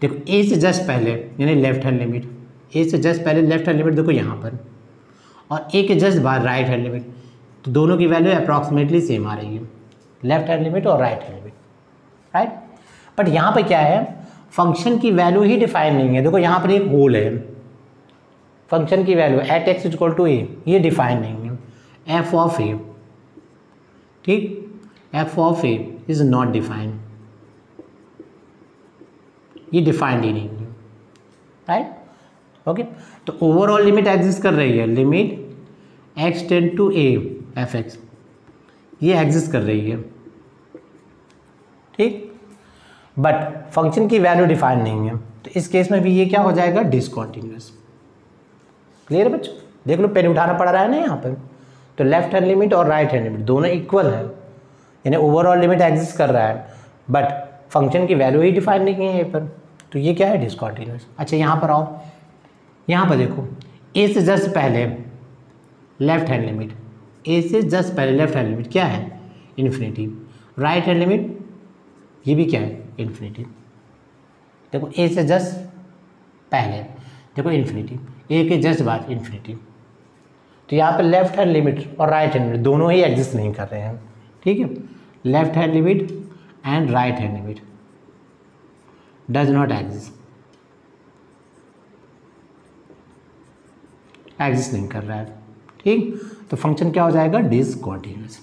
देखो ए से जस्ट पहले यानी लेफ्ट हैंड लिमिट, ए से जस्ट पहले लेफ्ट हैंड लिमिट देखो यहाँ पर, और ए के जस्ट बाद राइट हैंड लिमिट, तो दोनों की वैल्यू अप्रॉक्सीमेटली सेम आ रही है, लेफ्ट हैंड लिमिट और right hand limit, right. But यहाँ पर क्या है, फंक्शन की वैल्यू ही डिफाइन नहीं है। देखो यहाँ पर एक होल है, फंक्शन की value at x equal to a, ये डिफाइन नहीं है, एफ ऑफ ए। ठीक, f of a is not defined, ये डिफाइंड ही नहीं है, राइट। ओके, तो ओवरऑल लिमिट एग्जिस्ट कर रही है, limit x tend to a f x, ये एग्जिस्ट कर रही है। ठीक, बट फंक्शन की वैल्यू डिफाइन नहीं है, तो इस केस में भी ये क्या हो जाएगा, डिसकंटिन्यूअस। क्लियर है बच्चों, देख लो पेन उठाना पड़ रहा है ना यहाँ पर, तो लेफ्ट हैंड लिमिट और राइट हैंड लिमिट दोनों इक्वल है, यानी ओवरऑल लिमिट एग्जिस्ट कर रहा है, बट फंक्शन की वैल्यू ही डिफाइन नहीं है यहाँ पर, तो ये क्या है, डिसकंटिन्यूअस। अच्छा, यहाँ पर आओ, यहाँ पर देखो ए से जस्ट पहले लेफ्ट हैंड लिमिट, ए से जस्ट पहले लेफ्ट हैंड लिमिट क्या है, इन्फिनिटी, राइट हैंड लिमिट ये भी क्या है, इन्फिनिटी। देखो ए से जस्ट पहले देखो इन्फिनिटी, ए के जस्ट बाद इन्फिनिटी, तो यहाँ पर लेफ्ट हैंड लिमिट और राइट हैंड लिमिट दोनों ही एग्जिस्ट नहीं कर रहे हैं। ठीक है, left hand limit and right hand limit does not exist, exist नहीं कर रहा है। ठीक, तो फंक्शन क्या हो जाएगा, डिसकंटिन्यूअस।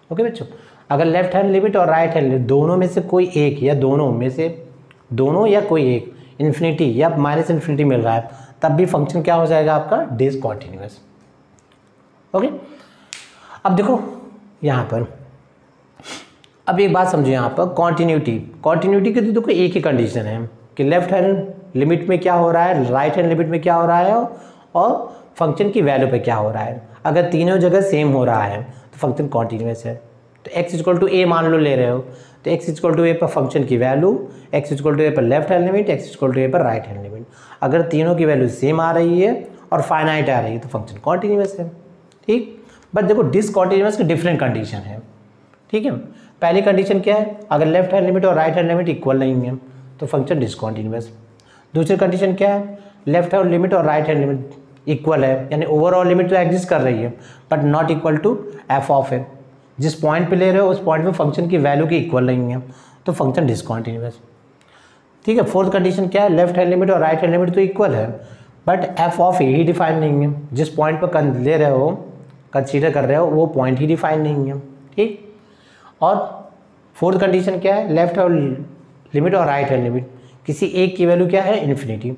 ओके बच्चों, अगर लेफ्ट हैंड लिमिट और राइट हैंड लिमिट दोनों में से कोई एक या दोनों या कोई एक इन्फिनिटी या माइनस इन्फिनिटी मिल रहा है, तब भी फंक्शन क्या हो जाएगा आपका, डिसकंटिन्यूअस। ओके, अब देखो यहाँ पर, अब एक बात समझो यहाँ पर, कॉन्टिन्यूटी की तो देखो एक ही कंडीशन है कि लेफ्ट हैंड लिमिट में क्या हो रहा है, राइट हैंड लिमिट में क्या हो रहा है, और फंक्शन की वैल्यू पे क्या हो रहा है। अगर तीनों जगह सेम हो रहा है तो फंक्शन कॉन्टिन्यूअस है। तो x इक्वल टू ए मान लो ले रहे हो, तो x इक्वल टू ए पर फंक्शन की value, x equal to a पर left hand limit, x equal to a पर राइट हैंड लिमिट, अगर तीनों की वैल्यू सेम आ रही है और फाइनाइट आ रही है तो फंक्शन कॉन्टिन्यूअस है। ठीक, बट देखो डिसकंटिन्यूअस की डिफरेंट कंडीशन है। ठीक है, पहली कंडीशन क्या है, अगर लेफ्ट हैंड लिमिट और राइट हैंड लिमिट इक्वल नहीं है तो फंक्शन डिसकंटिन्यूअस। दूसरी कंडीशन क्या है, लेफ्ट हैंड लिमिट और राइट हैंड लिमिट इक्वल है, यानी ओवरऑल लिमिट तो एग्जिस्ट कर रही है but not equal to f of a, जिस पॉइंट पे ले रहे हो उस पॉइंट पे फंक्शन की वैल्यू की इक्वल नहीं है तो फंक्शन डिसकंटिन्यूअस। ठीक है, फोर्थ कंडीशन क्या है, लेफ्ट हैंड लिमिट और राइट हैंड लिमिट तो इक्वल है but F of A he define नहीं है, जिस पॉइंट पर ले रहे हो, कंसीडर कर रहे हो, वो पॉइंट ही डिफाइन नहीं है। ठीक, और फोर्थ कंडीशन क्या है, लेफ्ट हैंड लिमिट और राइट हैंड लिमिट किसी एक की वैल्यू क्या है, इन्फिनिटी,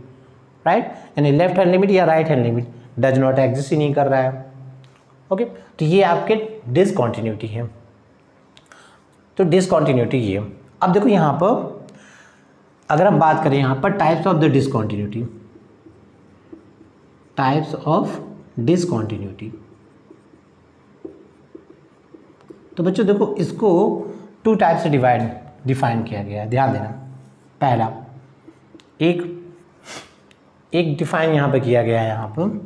राइट, यानी लेफ्ट हैंड लिमिट या right hand limit does not exist ही नहीं कर रहा है। ओके, तो ये आपके डिसकंटिन्यूटी है। तो डिसकंटिन्यूटी ये। अब देखो यहाँ पर अगर हम बात करें यहाँ पर types of the discontinuity, types of discontinuity, तो बच्चों देखो इसको टू टाइप से डिफाइन किया गया है, ध्यान देना। पहला एक डिफाइन यहाँ पे किया गया है, यहाँ पर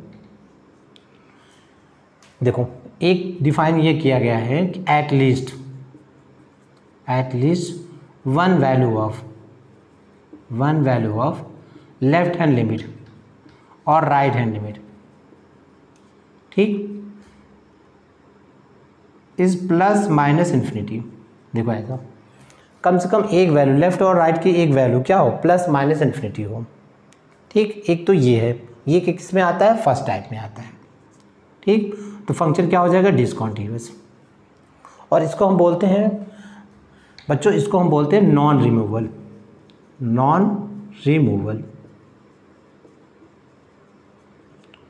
देखो एक डिफाइन ये किया गया है कि at least one value of left hand limit और राइट हैंड लिमिट, ठीक, इज प्लस माइनस इन्फिनिटी। देखो ऐसा कम से कम एक वैल्यू लेफ्ट और राइट की एक वैल्यू क्या हो, प्लस माइनस इन्फिनिटी हो। ठीक, एक तो ये है, ये किस में आता है, फर्स्ट टाइप में आता है। ठीक, तो फंक्शन क्या हो जाएगा, डिसकंटिन्यूअस। और इसको हम बोलते हैं बच्चों, इसको हम बोलते हैं non removal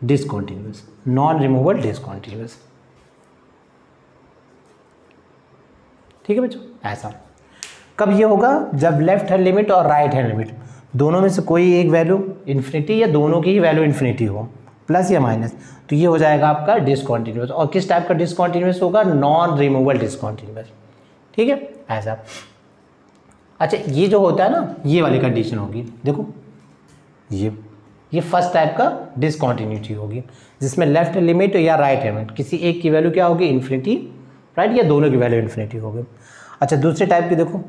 discontinuous, non removal discontinuous. ठीक है बच्चों, ऐसा कब ये होगा, जब लेफ्ट हैंड लिमिट और राइट हैंड लिमिट दोनों में से कोई एक वैल्यू इन्फिनिटी या दोनों की ही वैल्यू इन्फिनिटी हो, प्लस या माइनस, तो ये हो जाएगा आपका डिसकंटिन्यूअस। और किस टाइप का डिसकंटिन्यूअस होगा, नॉन रिमूवल डिसकंटिन्यूअस। ठीक है, ऐसा। अच्छा, ये जो होता है ना, ये वाली कंडीशन होगी, देखो ये फर्स्ट टाइप का डिसकंटिन्यूटी होगी, जिसमें लेफ्ट लिमिट या राइट लिमिट किसी एक की वैल्यू क्या होगी, इन्फिनिटी, राइट, या दोनों की वैल्यू इन्फिनिटी होगी। अच्छा, दूसरे टाइप की देखो,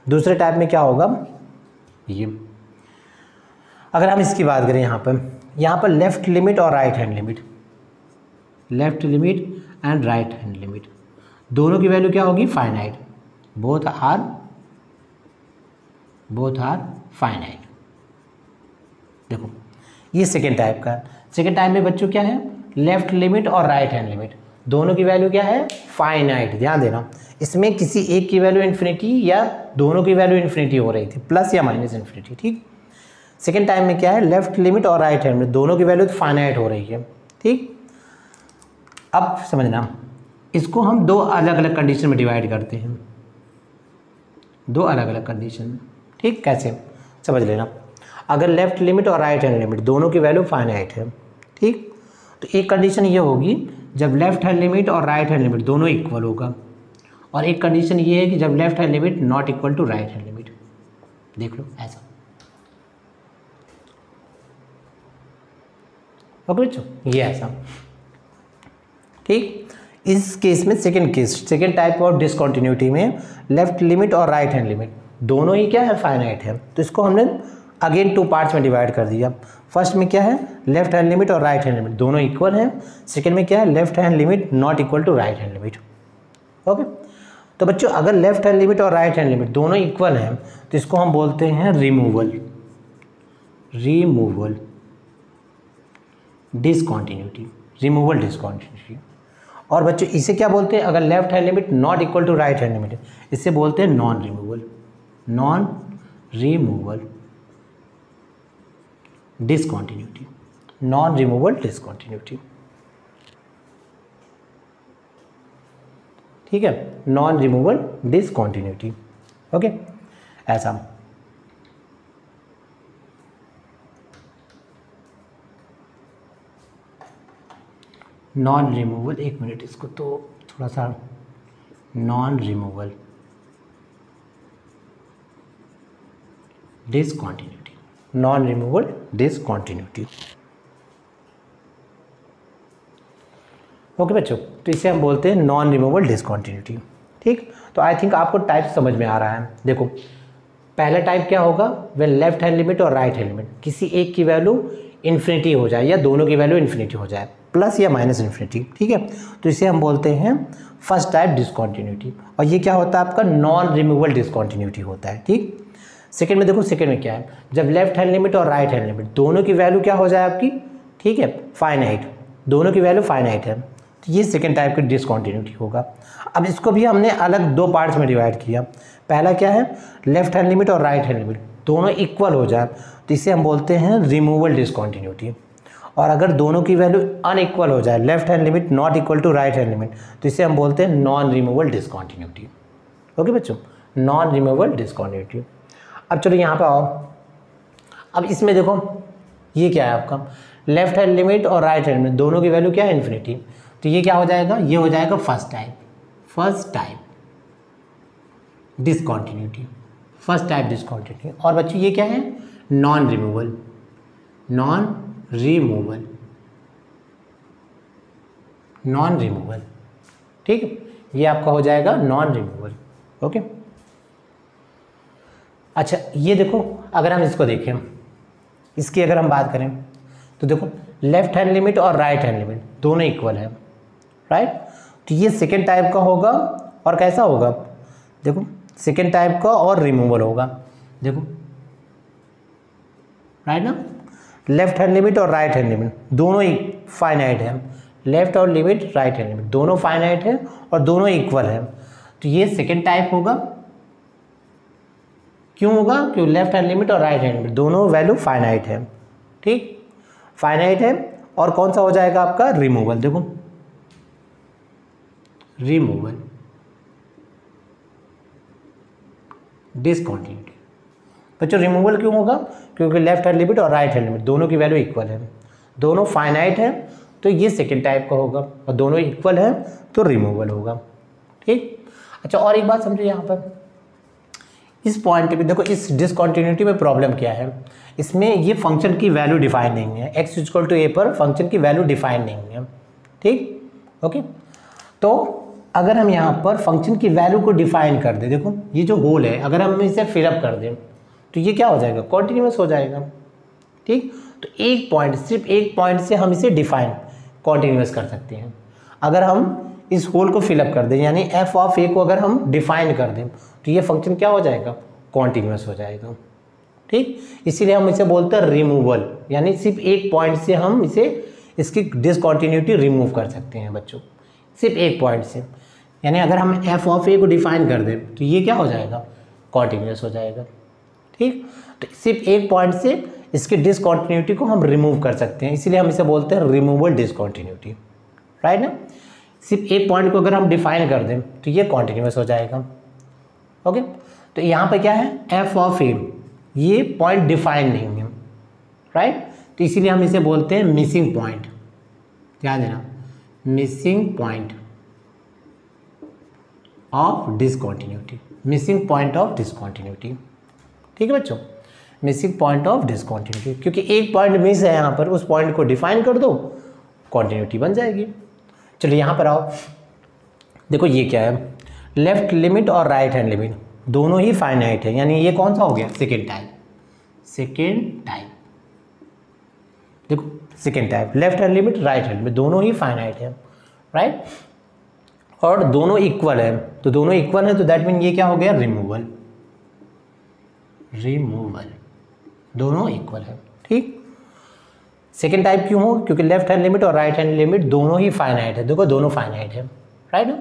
दूसरे टाइप में क्या होगा, ये अगर हम इसकी बात करें, यहाँ पर लेफ्ट लिमिट और right hand limit, left limit and right hand limit दोनों की वैल्यू क्या होगी, फाइनाइट, बोथ आर फाइनाइट। देखो ये सेकेंड टाइप का। सेकेंड टाइप में बच्चों क्या है, लेफ्ट लिमिट और राइट हैंड लिमिट दोनों की वैल्यू क्या है, फाइनाइट। ध्यान देना, इसमें किसी एक की वैल्यू इन्फिनिटी या दोनों की वैल्यू इन्फिनिटी हो रही थी, प्लस या माइनस इन्फिनिटी। ठीक, सेकेंड टाइम में क्या है, लेफ्ट लिमिट और राइट हैंड में दोनों की वैल्यू फाइनाइट हो रही है। ठीक, अब समझना, इसको हम दो अलग अलग कंडीशन में डिवाइड करते हैं, दो अलग अलग कंडीशन में। ठीक, कैसे समझ लेना, अगर लेफ्ट लिमिट और राइट हैंड लिमिट दोनों की वैल्यू फाइनाइट है, ठीक, तो एक कंडीशन ये होगी जब लेफ्ट हैंड लिमिट और राइट हैंड लिमिट दोनों इक्वल होगा, और एक कंडीशन ये है कि जब left hand limit not equal to right hand limit. देख लो ऐसा। ओके बच्चों, ये ऐसा। ठीक, इस केस में सेकेंड टाइप ऑफ डिसकंटिन्यूटी में लेफ्ट लिमिट और राइट हैंड लिमिट दोनों ही क्या है, फाइनाइट है, तो इसको हमने अगेन टू पार्ट्स में डिवाइड कर दिया। फर्स्ट में क्या है, लेफ्ट हैंड लिमिट और राइट हैंड लिमिट दोनों इक्वल हैं। सेकेंड में क्या है, left hand limit not equal to right hand limit. Okay, तो बच्चों अगर लेफ्ट हैंड लिमिट और राइट हैंड लिमिट दोनों इक्वल हैं तो इसको हम बोलते हैं रिमूवल डिसकंटिन्यूटी। और बच्चों इसे क्या बोलते हैं, अगर left hand limit not equal to right hand limit, इसे बोलते हैं non removal, non removal discontinuity, non removal discontinuity. ठीक है, नॉन रिमूवल डिसकंटिन्यूटी। ओके, ऐसा। नॉन रिमूवल, एक मिनट, इसको तो थोड़ा सा, non removal discontinuity, non removal discontinuity. Okay बच्चों, तो इसे हम बोलते हैं नॉन रिमूवल डिसकंटिन्यूटी। ठीक, तो आई थिंक आपको टाइप समझ में आ रहा है। देखो पहला टाइप क्या होगा, वेन लेफ्ट हैंड लिमिट और राइट हैंड लिमिट किसी एक की वैल्यू इन्फिनिटी हो जाए या दोनों की वैल्यू इन्फिनिटी हो जाए, प्लस या माइनस इन्फिनिटी। ठीक है, तो इसे हम बोलते हैं फर्स्ट टाइप डिसकंटिन्यूटी, और ये क्या होता है आपका, नॉन रिमूवल डिसकंटिन्यूटी होता है। ठीक, सेकंड में देखो, सेकंड में क्या है, जब लेफ्ट हैंड लिमिट और राइट हैंड लिमिट दोनों की वैल्यू क्या हो जाए आपकी, ठीक है, फाइनाइट, दोनों की वैल्यू फाइनाइट है, तो ये सेकंड टाइप की डिसकंटिन्यूटी होगा। अब इसको भी हमने अलग दो पार्ट्स में डिवाइड किया। पहला क्या है, लेफ्ट हैंड लिमिट और राइट हैंड लिमिट दोनों इक्वल हो जाए, तो इसे हम बोलते हैं रिमूवल डिसकंटिन्यूटी। और अगर दोनों की वैल्यू अनइक्वल हो जाए, left hand limit not equal to right hand limit, तो इसे हम बोलते हैं नॉन रिमूवल डिसकंटिन्यूटी। ओके बच्चों, नॉन रिमूवल डिसकंटिन्यूटी। अब चलो यहाँ पे आओ, अब इसमें देखो ये क्या है आपका, लेफ्ट हैंड लिमिट और राइट हैंड लिमिट दोनों की वैल्यू क्या है, इन्फिनिटी, तो ये क्या हो जाएगा, ये हो जाएगा first type, first type discontinuity, first type discontinuity. और बच्चों ये क्या है, non removal, non removal, non removal. ठीक है, ये आपका हो जाएगा नॉन रिमूवल। ओके, अच्छा ये देखो, अगर हम इसको देखें, इसकी अगर हम बात करें तो देखो लेफ्ट हैंड लिमिट और राइट हैंड लिमिट दोनों इक्वल है, राइट, तो ये सेकेंड टाइप का होगा। और कैसा होगा, देखो सेकेंड टाइप का और रिमूवल होगा, देखो राइट ना, लेफ्ट हैंड लिमिट और राइट हैंड लिमिट दोनों ही फाइनाइट है, लेफ्ट और लिमिट राइट हैंड लिमिट दोनों फाइनाइट है और दोनों इक्वल है, तो ये सेकेंड टाइप होगा। क्यों होगा, क्योंकि लेफ्ट हैंड लिमिट और राइट हैंड लिमिट दोनों वैल्यू फाइनाइट है। ठीक, फाइनाइट है, और कौन सा हो जाएगा आपका, रिमूवल। देखो रिमूवल डिसकंटिन्यूटी। बच्चों रिमूवल क्यों होगा, क्योंकि लेफ्ट हैंड लिमिट और राइट हैंड लिमिट दोनों की वैल्यू इक्वल है, दोनों फाइनाइट है, तो ये सेकेंड टाइप का होगा, और दोनों इक्वल है तो रिमूवल होगा। ठीक, अच्छा और एक बात समझो यहाँ पर, इस पॉइंट पे देखो, इस डिसकंटिन्यूटी में प्रॉब्लम क्या है, इसमें ये फंक्शन की वैल्यू डिफाइन नहीं है, x इक्वल टू ए पर फंक्शन की वैल्यू डिफाइन नहीं है। ठीक, ओके, तो अगर हम यहाँ पर फंक्शन की वैल्यू को डिफाइन कर दें, देखो ये जो होल है अगर हम इसे फिलअप कर दें तो ये क्या हो जाएगा, कॉन्टिन्यूस हो जाएगा। ठीक, तो एक पॉइंट, सिर्फ एक पॉइंट से हम इसे डिफाइन कॉन्टिन्यूस कर सकते हैं। अगर हम इस होल को फिलअप कर दें, यानी एफ ऑफ ए को अगर हम डिफाइन कर दें, तो ये फंक्शन क्या हो जाएगा, कॉन्टिन्यूस हो जाएगा। ठीक, इसीलिए हम इसे बोलते हैं रिमूवल, यानी सिर्फ एक पॉइंट से हम इसे, इसकी डिसकंटिन्यूटी रिमूव कर सकते हैं बच्चों, सिर्फ एक पॉइंट से। यानी अगर हम एफ ऑफ ए को डिफाइन कर दें तो ये क्या हो जाएगा, कॉन्टिन्यूस हो जाएगा। ठीक, तो सिर्फ एक पॉइंट से इसकी डिसकंटिन्यूटी को हम रिमूव कर सकते हैं, इसीलिए हम इसे बोलते हैं रिमूवल डिसकंटिन्यूटी, राइट ना। सिर्फ एक पॉइंट को अगर हम डिफाइन कर दें तो ये कॉन्टिन्यूस हो जाएगा। ओके, तो यहाँ पे क्या है, एफ ऑफ ए, ये पॉइंट डिफाइन नहीं है, राइट, तो इसीलिए हम इसे बोलते हैं मिसिंग पॉइंट। ध्यान देना, missing point of discontinuity, missing point of discontinuity. ठीक है बच्चों, मिसिंग पॉइंट ऑफ डिसकंटिन्यूटी, क्योंकि एक पॉइंट मिस है यहाँ पर, उस पॉइंट को डिफाइन कर दो, कॉन्टिन्यूटी बन जाएगी। चलो यहाँ पर आओ, देखो ये क्या है, लेफ्ट लिमिट और राइट हैंड लिमिट दोनों ही फाइनाइट है, यानी ये कौन सा हो गया, सेकेंड टाइप, सेकेंड टाइप। देखो second type, left hand limit right hand limit दोनों ही फाइनाइट है, राइट, और दोनों इक्वल है, तो दोनों इक्वल है तो दैट मीन ये क्या हो गया, रिमूवल, रिमूवल, दोनों इक्वल है। ठीक, सेकेंड टाइप क्यों हो? क्योंकि लेफ्ट हैंड लिमिट और राइट हैंड लिमिट दोनों ही फाइनाइट है। देखो दोनों फाइनाइट है, राइट ना,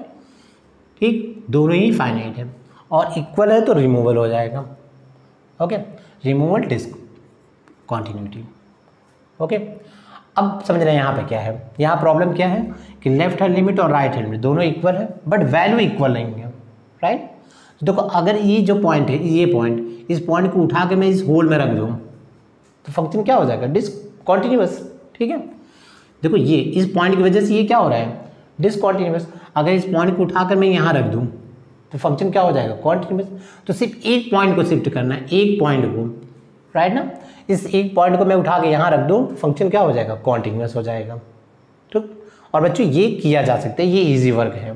ठीक, दोनों ही फाइनाइट है और इक्वल है तो रिमूवल हो जाएगा। Okay, removal discontinuity. ओके, अब समझ रहे हैं यहाँ पे क्या है, यहाँ प्रॉब्लम क्या है कि लेफ्ट हैंड लिमिट और राइट हैंड लिमिट दोनों इक्वल है बट वैल्यू इक्वल नहीं है, राइट। देखो अगर ये जो पॉइंट है, ये पॉइंट, इस पॉइंट को उठा के मैं इस होल में रख दूँ तो फंक्शन क्या हो जाएगा? डिसकंटिन्यूअस, ठीक है। देखो ये इस पॉइंट की वजह से ये क्या हो रहा है? डिसकंटिन्यूअस। अगर इस पॉइंट को उठाकर मैं यहाँ रख दूँ तो फंक्शन क्या हो जाएगा? कॉन्टिन्यूअस। तो सिर्फ एक पॉइंट को शिफ्ट करना है, एक पॉइंट को, राइट ना। इस एक पॉइंट को मैं उठा के यहाँ रख दूँ, फंक्शन क्या हो जाएगा? कॉन्टिन्यूअस हो जाएगा, ठीक। और बच्चों ये किया जा सकता है, ये इजी वर्क है,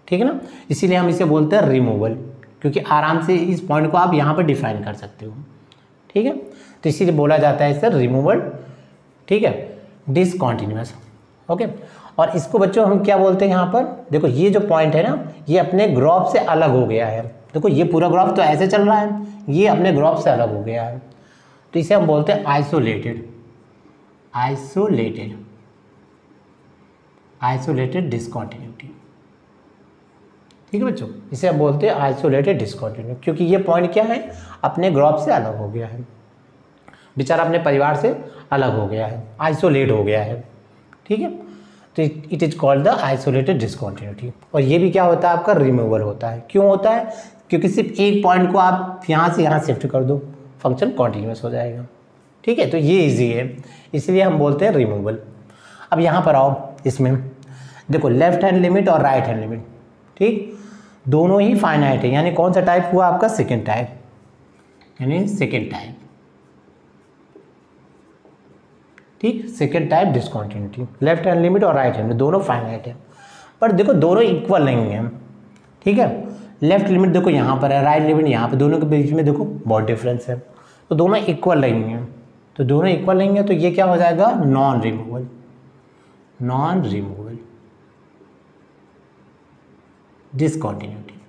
ठीक है ना। इसीलिए हम इसे बोलते हैं रिमूवल, क्योंकि आराम से इस पॉइंट को आप यहाँ पर डिफाइन कर सकते हो, ठीक है। तो इसीलिए बोला जाता है इसे रिमूवल, ठीक है, डिसकंटिन्यूअस। ओके, और इसको बच्चों हम क्या बोलते हैं यहाँ पर? देखो ये जो पॉइंट है ना, ये अपने ग्राफ से अलग हो गया है। देखो ये पूरा ग्राफ तो ऐसे चल रहा है, ये अपने ग्राफ से अलग हो गया है, तो इसे हम बोलते हैं आइसोलेटेड, आइसोलेटेड, आइसोलेटेड डिसकंटिन्यूटी, ठीक है बच्चों। इसे हम बोलते हैं आइसोलेटेड डिसकंटिन्यूटी, क्योंकि ये पॉइंट क्या है? अपने ग्राफ से अलग हो गया है, बेचारा अपने परिवार से अलग हो गया है, आइसोलेट हो गया है, ठीक है। तो it is called the isolated discontinuity. और ये भी क्या होता है? आपका रिमूवल होता है। क्यों होता है? क्योंकि सिर्फ एक पॉइंट को आप यहाँ से यहाँ शिफ्ट कर दो, फंक्शन कॉन्टिन्यूअस हो जाएगा, ठीक है। तो ये इजी है, इसलिए हम बोलते हैं रिमूवल। अब यहाँ पर आओ, इसमें देखो लेफ्ट हैंड लिमिट और राइट हैंड लिमिट, ठीक, दोनों ही फाइनाइट है। यानी कौन सा टाइप हुआ आपका? सेकेंड टाइप, यानी सेकेंड टाइप, ठीक, second type discontinuity. Left hand limit और राइट हैंड दोनों फाइनाइट है, पर देखो दोनों इक्वल नहीं है, ठीक है। लेफ्ट लिमिट देखो यहाँ पर है, राइट लिमिट यहाँ पर, दोनों के बीच में देखो बहुत डिफरेंस है, तो दोनों इक्वल नहीं है। तो दोनों इक्वल नहीं है तो ये क्या हो जाएगा? Non removal, non removal discontinuity.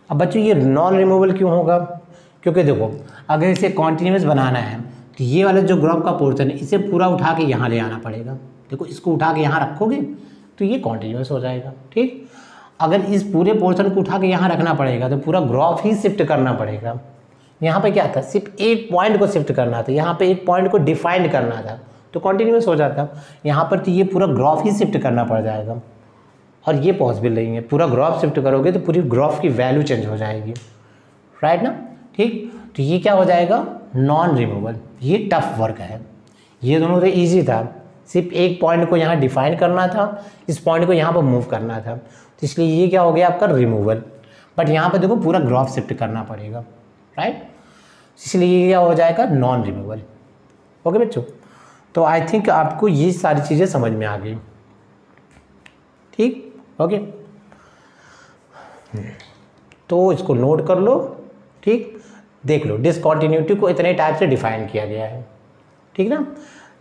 अब बच्चों ये नॉन रिमूवल क्यों होगा? क्योंकि देखो अगर इसे कॉन्टिन्यूअस बनाना है तो ये वाला जो ग्राफ का पोर्शन है इसे पूरा उठा के यहाँ ले आना पड़ेगा। देखो इसको उठा के यहाँ रखोगे तो ये कॉन्टिन्यूअस हो जाएगा, ठीक। अगर इस पूरे पोर्शन को उठा के यहाँ रखना पड़ेगा तो पूरा ग्राफ ही शिफ्ट करना पड़ेगा। यहाँ पे क्या था? सिर्फ एक पॉइंट को शिफ्ट करना था, यहाँ पे एक पॉइंट को डिफाइन करना था तो कॉन्टिन्यूअस हो जाता। यहाँ पर तो ये पूरा ग्राफ ही शिफ्ट करना पड़ जाएगा और ये पॉसिबल नहीं है। पूरा ग्राफ शिफ्ट करोगे तो पूरी ग्राफ की वैल्यू चेंज हो जाएगी, राइट ना, ठीक। तो ये क्या हो जाएगा? Non removal. ये टफ वर्क है, ये दोनों तो ईजी था, सिर्फ एक पॉइंट को यहाँ डिफाइन करना था, इस पॉइंट को यहाँ पर मूव करना था, तो इसलिए ये क्या हो गया आपका? रिमूवल। बट यहाँ पर देखो पूरा ग्राफ शिफ्ट करना पड़ेगा, राइट, इसलिए ये क्या हो जाएगा? Non removal. ओके बच्चों, तो आई थिंक आपको ये सारी चीज़ें समझ में आ गई, ठीक, ओके। तो इसको नोट कर लो, ठीक, देख लो डिसकंटिन्यूटी को इतने टाइप से डिफाइन किया गया है, ठीक ना।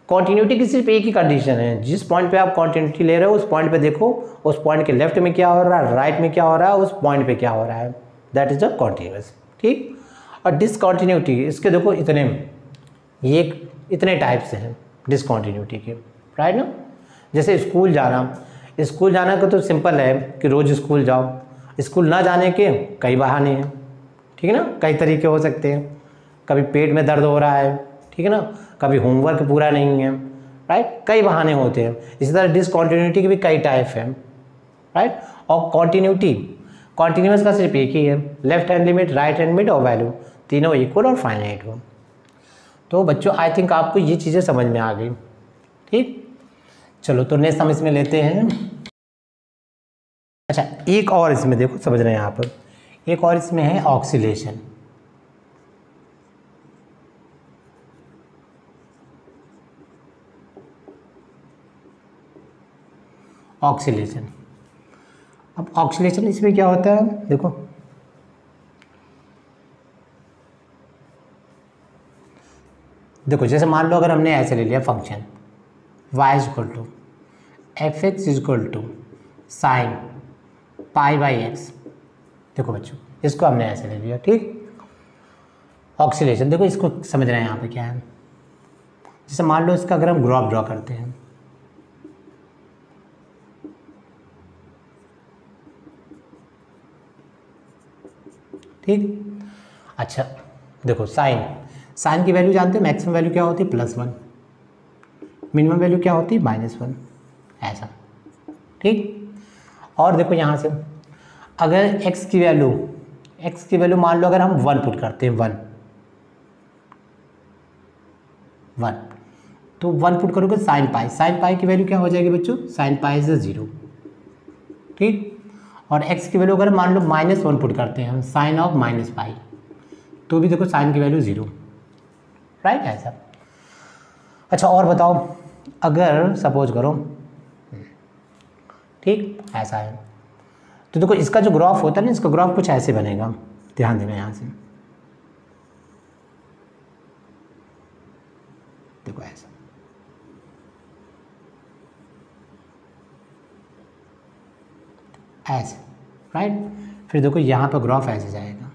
कॉन्टिन्यूटी की सिर्फ एक ही कंडीशन है, जिस पॉइंट पे आप कॉन्टिन्यूटी ले रहे हो उस पॉइंट पे देखो उस पॉइंट के लेफ्ट में क्या हो रहा है, राइट में क्या हो रहा है, उस पॉइंट पे क्या हो रहा है, दैट इज अ कॉन्टिन्यूअस, ठीक। और डिसकंटिन्यूटी इसके देखो ये इतने टाइप से हैं डिसकंटिन्यूटी के, राइट ना। जैसे स्कूल जाना का तो सिंपल है कि रोज़ स्कूल जाओ, स्कूल ना जाने के कई बहाने हैं, ठीक है ना, कई तरीके हो सकते हैं। कभी पेट में दर्द हो रहा है, ठीक है ना, कभी होमवर्क पूरा नहीं है, राइट, कई बहाने होते हैं। इसी तरह डिसकंटिन्यूटी के भी कई टाइप हैं, राइट। और कॉन्टिन्यूअस का सिर्फ एक ही है, left hand limit, right hand limit और वैल्यू तीनों इक्वल और फाइनाइट हो। तो बच्चों आई थिंक आपको ये चीज़ें समझ में आ गई, ठीक। चलो तो नेक्स्ट हम इसमें लेते हैं, अच्छा एक और इसमें देखो समझ रहे हैं यहाँ पर, एक और इसमें है ऑक्सीलेशन। ऑक्सीलेशन, अब ऑक्सीलेशन इसमें क्या होता है? देखो जैसे मान लो अगर हमने ऐसे ले लिया function y equal to f x equal to sine pi by x. देखो बच्चों इसको हमने ऐसे ले लिया, ठीक। ऑक्सीलेशन देखो इसको समझ रहे हैं यहाँ पे क्या है, जैसे मान लो इसका अगर हम ग्राफ ड्रॉ करते हैं, ठीक। अच्छा देखो साइन की वैल्यू जानते हैं, मैक्सिमम वैल्यू क्या होती है +1, मिनिमम वैल्यू क्या होती है -1, ऐसा, ठीक। और देखो यहाँ से अगर x की वैल्यू मान लो अगर हम 1 पुट करते हैं, 1 तो 1 पुट करोगे साइन पाई की वैल्यू क्या हो जाएगी बच्चों, साइन पाई से 0, ठीक। और x की वैल्यू अगर मान लो -1 पुट करते हैं हम, साइन ऑफ -पाई, तो भी देखो साइन की वैल्यू 0, राइट, ऐसा। अच्छा और बताओ, अगर सपोज करो, ठीक, ऐसा है, तो देखो इसका जो ग्राफ होता है ना, इसका ग्राफ कुछ ऐसे बनेगा, ध्यान देना यहाँ से, देखो ऐसा, ऐसे, राइट। फिर देखो यहाँ पर ग्राफ ऐसे जाएगा,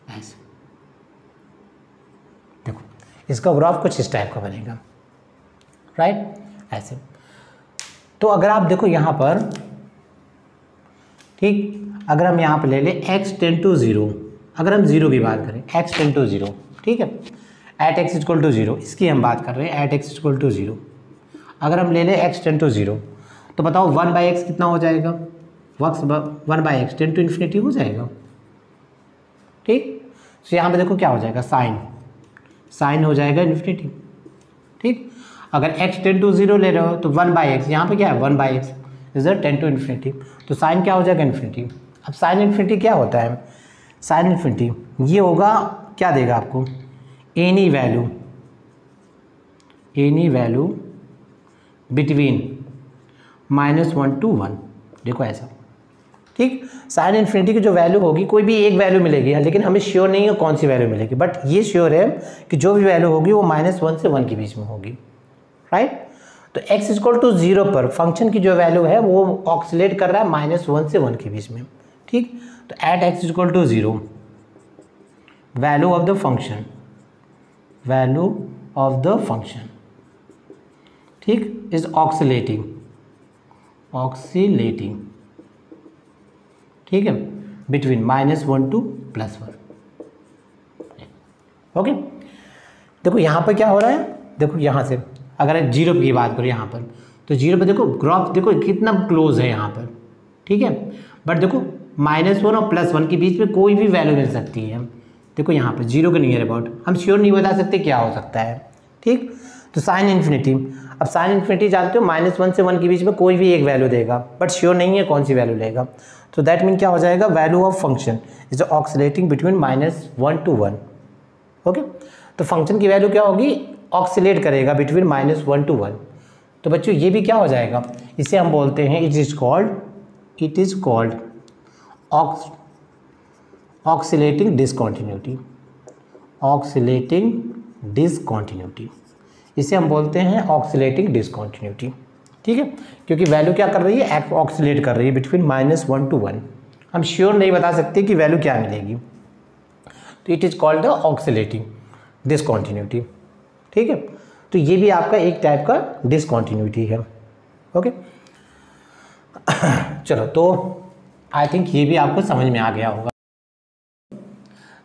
ऐसे, देखो इसका ग्राफ कुछ इस टाइप का बनेगा, राइट, ऐसे। तो अगर आप देखो यहाँ पर, ठीक, अगर हम यहाँ पर ले लें x टेंड टू 0, अगर हम 0 की बात करें, x टेंड टू 0, ठीक है, एट x इक्वल टू 0, इसकी हम बात कर रहे हैं, एट x इक्वल टू 0। अगर हम ले लें x टेंड टू 0, तो बताओ 1/x कितना हो जाएगा, 1/x टेंड टू इन्फिनिटी हो जाएगा, ठीक। तो यहाँ पे देखो क्या हो जाएगा, साइन हो जाएगा इन्फिनिटी, ठीक। अगर x टेंड टू 0 ले रहे हो तो 1/x, यहाँ पे क्या है 1/x is tend to infinity, तो साइन क्या हो जाएगा इन्फिनिटी। अब साइन इन्फिनिटी क्या होता है, साइन इन्फिनिटी ये होगा, क्या देगा आपको, एनी वैल्यू बिटवीन -1 to 1, देखो ऐसा, ठीक। साइन इन्फिनिटी की जो वैल्यू होगी, कोई भी एक वैल्यू मिलेगी, लेकिन हमें श्योर नहीं है कौन सी वैल्यू मिलेगी, बट ये श्योर है कि जो भी वैल्यू होगी वो -1 से 1 के बीच में होगी, राइट। तो x इक्वल टू 0 पर फंक्शन की जो वैल्यू है वो ऑक्सीलेट कर रहा है -1 से 1 के बीच में, ठीक। तो at x equal to 0, value of the function, ठीक, इज ऑक्सीलेटिंग, ठीक है, बिटवीन -1 to +1, ओके। देखो यहाँ पर क्या हो रहा है, देखो यहाँ से अगर 0 की बात करो यहाँ पर, तो 0 पर देखो ग्राफ देखो कितना क्लोज है यहाँ पर, ठीक है। बट देखो -1 और +1 के बीच में कोई भी वैल्यू मिल सकती है, देखो यहाँ पर 0 के नियर अबाउट, हम श्योर नहीं बता सकते क्या हो सकता है, ठीक। तो साइन इन्फिनिटी, अब साइन इन्फिनिटी जानते हो -1 से 1 के बीच में कोई भी एक वैल्यू देगा, बट श्योर नहीं है कौन सी वैल्यू लेगा, तो दैट मीन क्या हो जाएगा, value of function is oscillating between -1 to 1, okay. तो फंक्शन की वैल्यू क्या होगी, ऑक्सीलेट करेगा बिटवीन -1 to 1। तो बच्चों ये भी क्या हो जाएगा, इसे हम बोलते हैं, it is called oscillating discontinuity, इसे हम बोलते हैं ऑक्सीलेटिंग डिसकॉन्टिन्यूटी, ठीक है, क्योंकि वैल्यू क्या कर रही है, ऑक्सीलेट कर रही है बिटवीन -1 to 1, हम श्योर नहीं बता सकते कि वैल्यू क्या मिलेगी, तो it is called the oscillating discontinuity, ठीक है। तो ये भी आपका एक टाइप का डिसकॉन्टिन्यूटी है, ओके। चलो, तो आई थिंक ये भी आपको समझ में आ गया होगा।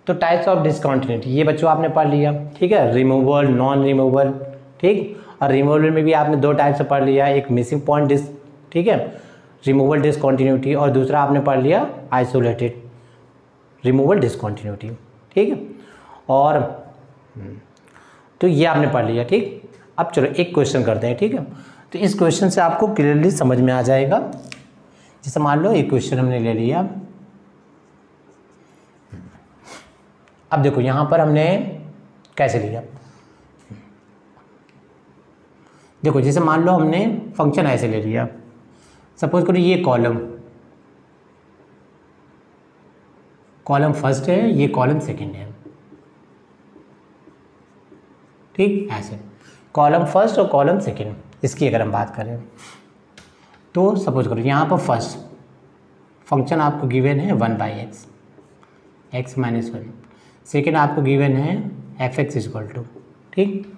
तो टाइप्स ऑफ डिसकॉन्टिन्यूटी ये बच्चों आपने पढ़ लिया, ठीक है, रिमूवल, नॉन रिमूवल, ठीक। और रिमूवल में भी आपने 2 टाइप से पढ़ लिया, एक मिसिंग पॉइंट ठीक है, रिमूवल डिसकॉन्टिन्यूटी, और दूसरा आपने पढ़ लिया आइसोलेटेड रिमूवल डिसकॉन्टिन्यूटी, ठीक है। और तो ये आपने पढ़ लिया, ठीक। अब चलो एक क्वेश्चन करते हैं, ठीक है। तो इस क्वेश्चन से आपको क्लियरली समझ में आ जाएगा। जैसे मान लो एक क्वेश्चन हमने ले लिया, अब देखो यहाँ पर हमने कैसे लिया, देखो जैसे मान लो हमने फंक्शन ऐसे ले लिया, सपोज करो ये कॉलम फर्स्ट है, ये कॉलम सेकंड है, ठीक, ऐसे कॉलम फर्स्ट और कॉलम सेकंड, इसकी अगर हम बात करें तो सपोज करो यहाँ पर फर्स्ट फंक्शन आपको गिवन है 1/x, x minus one. Second आपको गिवन है एफ एक्स इक्वल टू, ठीक,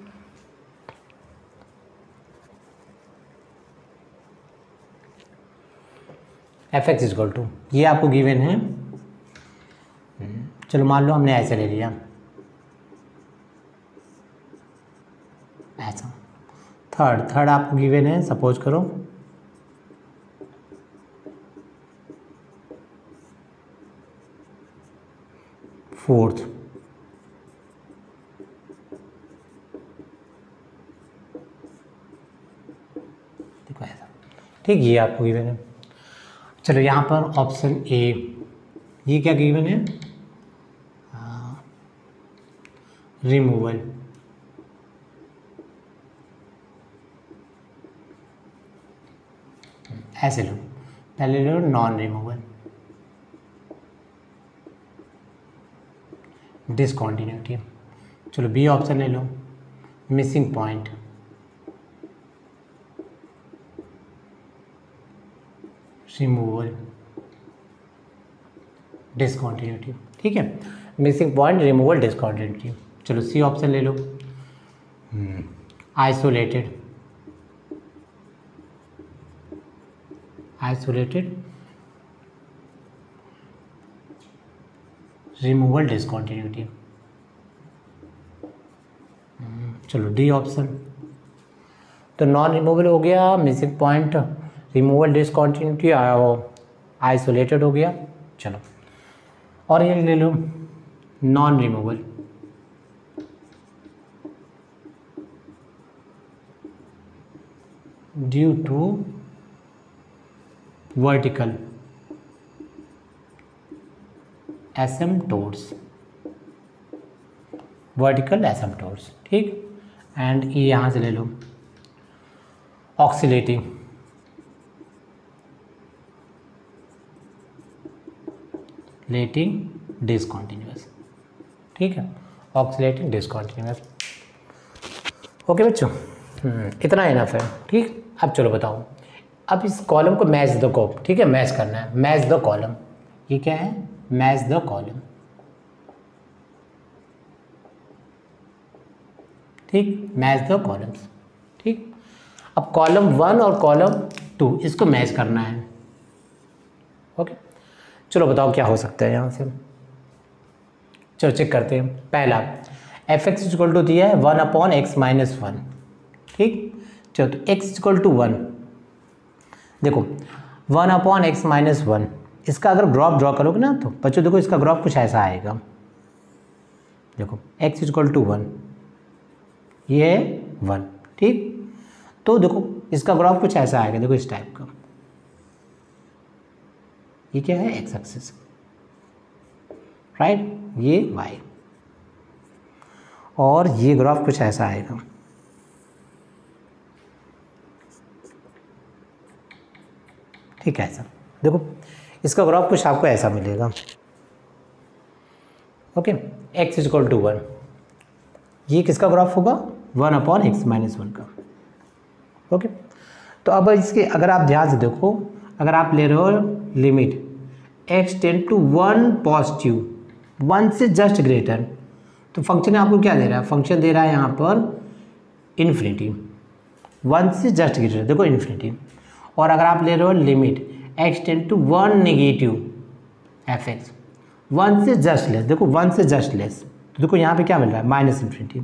एफ एक्स इक्वल टू ये आपको गिवन है। चलो मान लो हमने ऐसे ले लिया, ऐसा। थर्ड आपको गिवन है, सपोज करो फोर्थ, देखो ऐसा, ठीक, ये आपको गिवन है। चलो यहाँ पर ऑप्शन ए, ये क्या गिवन है, रिमूवल। ऐसे लो, पहले लो नॉन रिमूवल, डिसकॉन्टिन्यूटी। चलो बी ऑप्शन ले लो, मिसिंग पॉइंट, रिमूवल, डिसकॉन्टिन्यूटी, ठीक है, मिसिंग पॉइंट, रिमूवल, डिसकॉन्टिन्यूटी। चलो सी ऑप्शन ले लो, आइसोलेटेड, आइसोलेटेड, रिमूवल, डिसकॉन्टिन्यूटी। चलो डी ऑप्शन, तो नॉन रिमूवल हो गया, missing point, removal, discontinuity, isolated हो गया। चलो और ये ले लो non removal, due to vertical asymptotes, vertical asymptotes, ठीक। एंड ये यहाँ से ले लो ऑक्सीलेटिंग, लेटिंग डिसकॉन्टिन्यूअस, ठीक है, ऑक्सीलेटिंग डिसकॉन्टिन्यूअस। ओके बच्चों, इतना इनफ है, ठीक। अब चलो बताओ, अब इस कॉलम को मैच द कॉप, ठीक है, मैच करना है, मैच द कॉलम। ये क्या है, मैच द कॉलम, ठीक, मैच द कॉलम्स, ठीक। अब कॉलम 1 और कॉलम 2 इसको मैच करना है। ओके, चलो बताओ क्या हो सकता है यहाँ से। चलो चेक करते हैं। पहला एफ एक्स इक्वल टू दिया है 1/x-1, ठीक। चलो तो x इक्वल टू 1, देखो 1/x-1, इसका अगर ग्राफ ड्रॉ करोगे ना तो बच्चों देखो इसका ग्राफ कुछ ऐसा आएगा। देखो x इक्वल टू 1, ये है 1, ठीक। तो देखो इसका ग्राफ कुछ ऐसा आएगा, देखो इस टाइप का। ये क्या है, एक्स एक्सिस, राइट, ये y, और ये ग्राफ कुछ ऐसा आएगा। ठीक है, ऐसा देखो इसका ग्राफ कुछ आपको ऐसा मिलेगा। ओके, x इक्वल टू 1, ये किसका ग्राफ होगा, 1/x-1 का। ओके, तो अब इसके अगर आप ध्यान से देखो, अगर आप ले रहे हो limit x tend to 1 positive, 1 से जस्ट ग्रेटर, तो फंक्शन आपको क्या दे रहा है, फंक्शन दे रहा है यहाँ पर इन्फिनिटी, 1 से जस्ट ग्रेटर, देखो इन्फिनिटी। और अगर आप ले रहे हो limit x tend to 1 negative f x, 1 से जस्ट लेस, देखो 1 से जस्ट लेस, तो देखो यहाँ पे क्या मिल रहा है, माइनस इन्फिनिटी,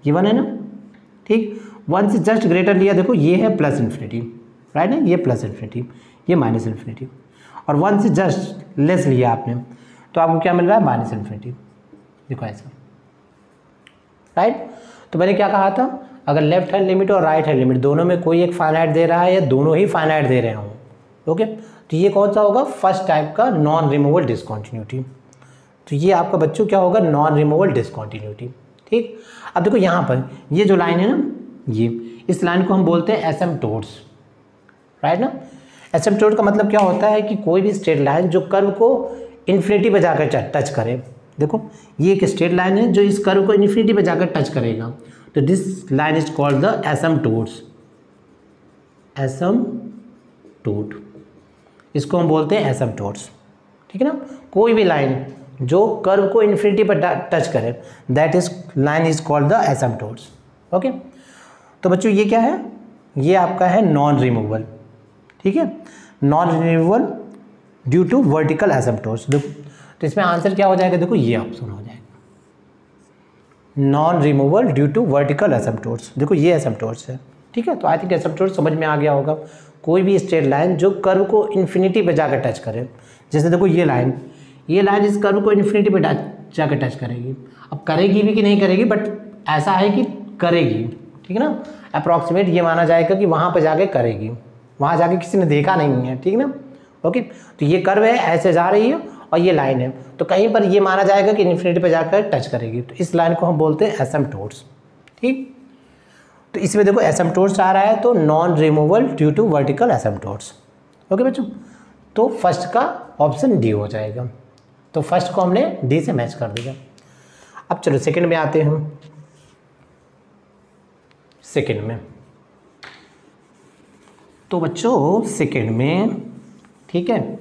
ये 1 है ना, ठीक। 1 से जस्ट ग्रेटर लिया, देखो ये है प्लस इन्फिनिटी, राइट ना, ये प्लस इन्फिनिटी, ये माइनस इन्फिनिटी। और 1 से जस्ट लेस लिया आपने, तो आपको क्या मिल रहा है, माइनस इन्फिनिटी, देखो ऐसा, राइट। तो मैंने क्या कहा था, अगर लेफ्ट हैंड लिमिट और राइट हैंड लिमिट दोनों में कोई एक फाइनाइट दे रहा है या दोनों ही फाइनाइट दे रहे हों, ओके, तो ये कौन सा होगा, फर्स्ट टाइप का नॉन रिमूवल डिसकंटिन्यूटी। तो ये आपका बच्चों क्या होगा, नॉन रिमूवल डिसकंटिन्यूटी, ठीक। अब देखो यहाँ पर ये जो लाइन है ना, ये इस लाइन को हम बोलते हैं एसिम्पटोट्स, राइट ना। एसिम्पटोट का मतलब क्या होता है कि कोई भी स्ट्रेट लाइन जो कर्व को इन्फिनिटी पे जाकर टच करे, देखो ये एक स्ट्रेट लाइन है जो इस कर्व को इन्फिनिटी पे जाकर टच करेगा, तो this line is called the asymptotes, asymptote, इसको हम बोलते हैं एसिम्पटोट्स, ठीक है ना। कोई भी लाइन जो कर्व को इन्फिनिटी पर टच करे, that is line is called the asymptotes. Okay, तो बच्चों ये क्या है, ये आपका है नॉन रिमूवल, ठीक है, non removal due to vertical asymptotes. तो इसमें आंसर क्या हो जाएगा, देखो ये ऑप्शन हो जाएगा, non removal due to vertical asymptotes. देखो ये एसिम्पटोट्स है, ठीक है। तो आई थिंक एसिम्पटोट्स समझ में आ गया होगा। कोई भी स्ट्रेट लाइन जो कर्व को इन्फिनिटी पे जाकर टच करे, जैसे देखो ये लाइन इस कर्व को इन्फिनिटी पे जाकर टच करेगी। अब करेगी भी कि नहीं करेगी, बट ऐसा है कि करेगी, ठीक है ना। अप्रॉक्सीमेट ये माना जाएगा कि वहाँ पे जाके करेगी, वहाँ जाके किसी ने देखा नहीं है, ठीक ना। ओके, तो ये कर्व है, ऐसे जा रही है और ये लाइन है, तो कहीं पर ये माना जाएगा कि इन्फिनिटी पे जाकर टच करेगी, तो इस लाइन को हम बोलते हैं एसिम्पटोट्स, ठीक। तो इसमें देखो एसिम्पटोट्स आ रहा है, तो non removal due to vertical asymptotes. Okay बच्चों, तो फर्स्ट का ऑप्शन डी हो जाएगा। तो फर्स्ट को हमने डी से मैच कर दिया। अब चलो सेकंड में आते हैं हम। सेकंड में तो बच्चों सेकंड में, ठीक है,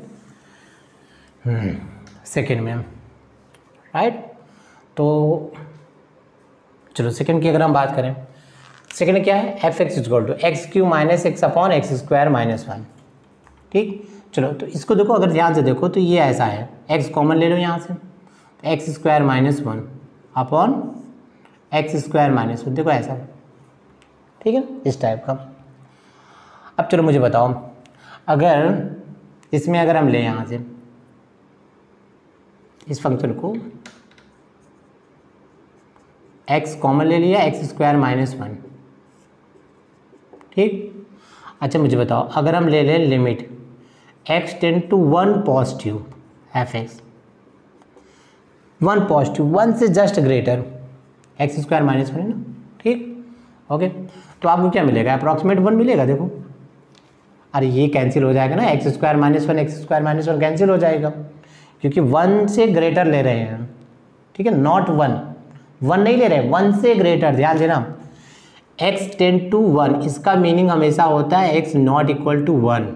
सेकंड में राइट। तो चलो सेकंड की अगर हम बात करें, सेकंड क्या है, f x equal to x cube minus x upon x square minus 1, ठीक। चलो तो इसको देखो, अगर ध्यान से देखो तो ये ऐसा है, एक्स कॉमन ले लो यहाँ से, तो x square minus 1 upon x square minus 1, देखो ऐसा, ठीक है, इस टाइप का। अब चलो मुझे बताओ, अगर इसमें अगर हम ले यहाँ से इस फंक्शन को, x कॉमन ले लिया, एक्स स्क्वायर माइनस 1, ठीक। अच्छा मुझे बताओ, अगर हम ले लें limit x tend to 1 positive f x, 1 positive, 1 से just greater x square minus 1 है ना, ठीक। ओके, तो आपको क्या मिलेगा, अप्रॉक्सीमेट 1 मिलेगा। देखो अरे ये कैंसिल हो जाएगा ना, x square minus 1 x square minus 1 cancel हो जाएगा, क्योंकि 1 से ग्रेटर ले रहे हैं, ठीक है, नॉट 1 नहीं ले रहे, 1 से ग्रेटर। ध्यान देना, x टेंड टू 1, इसका मीनिंग हमेशा होता है x नॉट इक्वल टू 1,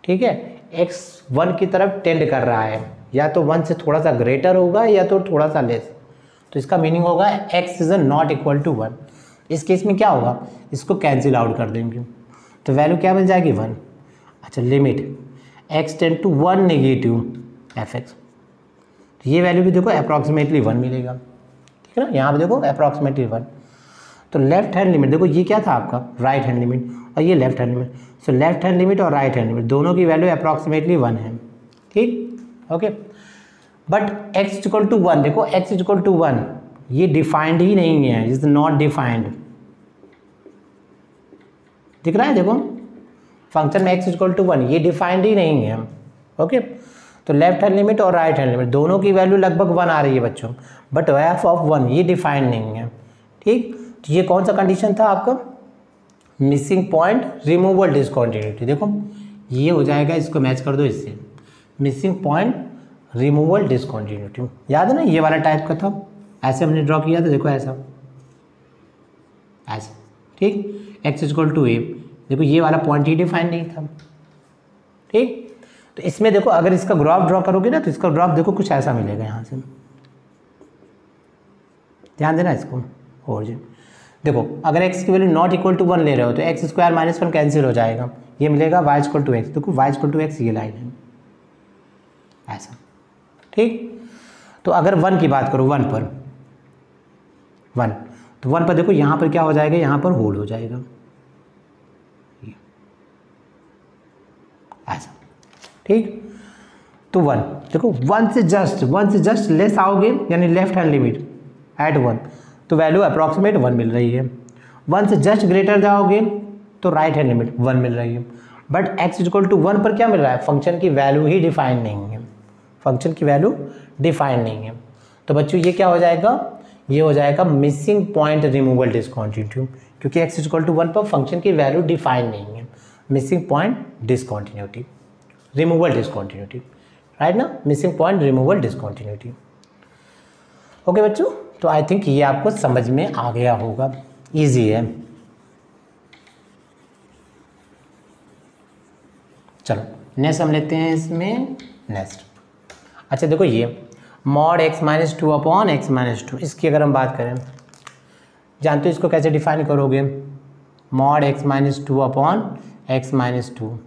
ठीक है। x 1 की तरफ टेंड कर रहा है, या तो 1 से थोड़ा सा ग्रेटर होगा या तो थोड़ा सा लेस, तो इसका मीनिंग होगा x is not equal to 1। इस केस में क्या होगा, इसको कैंसिल आउट कर देंगे, तो वैल्यू क्या मिल जाएगी, 1। अच्छा, limit x tend to 1 negative f x, तो ये वैल्यू भी देखो अप्रॉक्सीमेटली 1 मिलेगा, ठीक है ना। यहाँ पे देखो अप्रॉक्सीमेटली 1। तो लेफ्ट हैंड लिमिट देखो, ये क्या था आपका राइट हैंड लिमिट, और ये left hand limit. So left hand limit और राइट हैंड लिमिट दोनों की वैल्यू अप्रॉक्सीमेटली 1 है, ठीक। Okay, but x equal to 1, देखो x इक्वल टू 1 ये डिफाइंड ही नहीं है, इज नॉट डिफाइंड, दिख रहा है, देखो फंक्शन में x इक्वल टू 1 ये डिफाइंड ही नहीं है। ओके, तो लेफ्ट हैंड लिमिट और राइट हैंड लिमिट दोनों की वैल्यू लगभग 1 आ रही है बच्चों, बट एफ ऑफ 1 ये डिफाइंड नहीं है, ठीक। तो ये कौन सा कंडीशन था आपका, मिसिंग पॉइंट रिमूवल डिसकंटिन्यूटी। देखो ये हो जाएगा, इसको मैच कर दो इससे, मिसिंग पॉइंट रिमूवल डिसकंटिन्यूटी, याद है ना, ये वाला टाइप का था, ऐसे हमने ड्रॉ किया था, देखो ऐसा ऐसा, ठीक। एक्स इक्वल टू ए, देखो ये वाला पॉइंट ही डिफाइन नहीं था, ठीक। तो इसमें देखो अगर इसका ग्राफ ड्रॉ करोगे ना, तो इसका ग्राफ देखो कुछ ऐसा मिलेगा यहाँ से, ध्यान देना इसको। और जी देखो, अगर x की वैल्यू नॉट इक्वल टू 1 ले रहे हो तो एक्स स्क्वायर माइनस 1 कैंसिल हो जाएगा, ये मिलेगा y इक्वल टू एक्स। देखो y इक्वल टू एक्स ये लाइन है ऐसा, ठीक। तो अगर 1 की बात करो, 1 पर 1, तो 1 पर देखो यहाँ पर क्या हो जाएगा, यहाँ पर होल्ड हो जाएगा ऐसा, ठीक। तो 1 देखो, 1 से जस्ट लेस आओगे, यानी लेफ्ट हैंड लिमिट एट 1, तो वैल्यू अप्रॉक्सीमेट 1 मिल रही है। 1 से जस्ट ग्रेटर जाओगे तो राइट हैंड लिमिट 1 मिल रही है, बट x इक्वल टू 1 पर क्या मिल रहा है, फंक्शन की वैल्यू ही डिफाइन नहीं है, फंक्शन की वैल्यू डिफाइन नहीं है। तो बच्चों ये क्या हो जाएगा, ये हो जाएगा मिसिंग पॉइंट रिमूवल डिसकंटिन्यूटी, क्योंकि x इक्वल टू 1 पर फंक्शन की वैल्यू डिफाइन नहीं है, missing point discontinuity, removal discontinuity, right ना, missing point removal discontinuity. Okay बच्चों, तो आई थिंक ये आपको समझ में आ गया होगा, इजी है। चलो नेक्स्ट हम लेते हैं इसमें नेक्स्ट। अच्छा देखो, ये mod x minus two upon x minus to, इसकी अगर हम बात करें, जानते हो इसको कैसे डिफाइन करोगे, mod x minus two upon x minus two,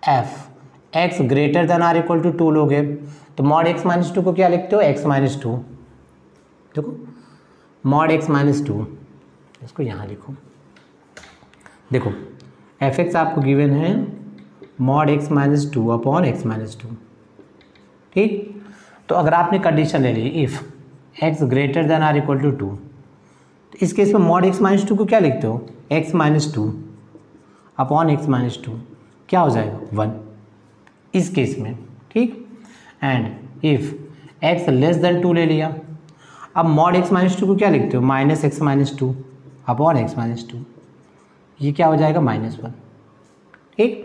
f x greater than or equal to 2 लोगे तो मॉड x माइनस टू को क्या लिखते हो, x माइनस टू, देखो मॉड x माइनस टू, इसको यहाँ लिखो, देखो एफ एक्स आपको गिवन है mod x minus two upon x minus two, ठीक। तो अगर आपने कंडीशन ले ली if x greater than or equal to 2, तो इस केस में मॉड x माइनस टू को क्या लिखते हो, x minus two upon x minus to, क्या हो जाएगा 1 इस केस में, ठीक। And if x less then 2 ले लिया, अब मॉड x माइनस टू को क्या लिखते हो, minus x minus two upon x minus two, ये क्या हो जाएगा -1, ठीक।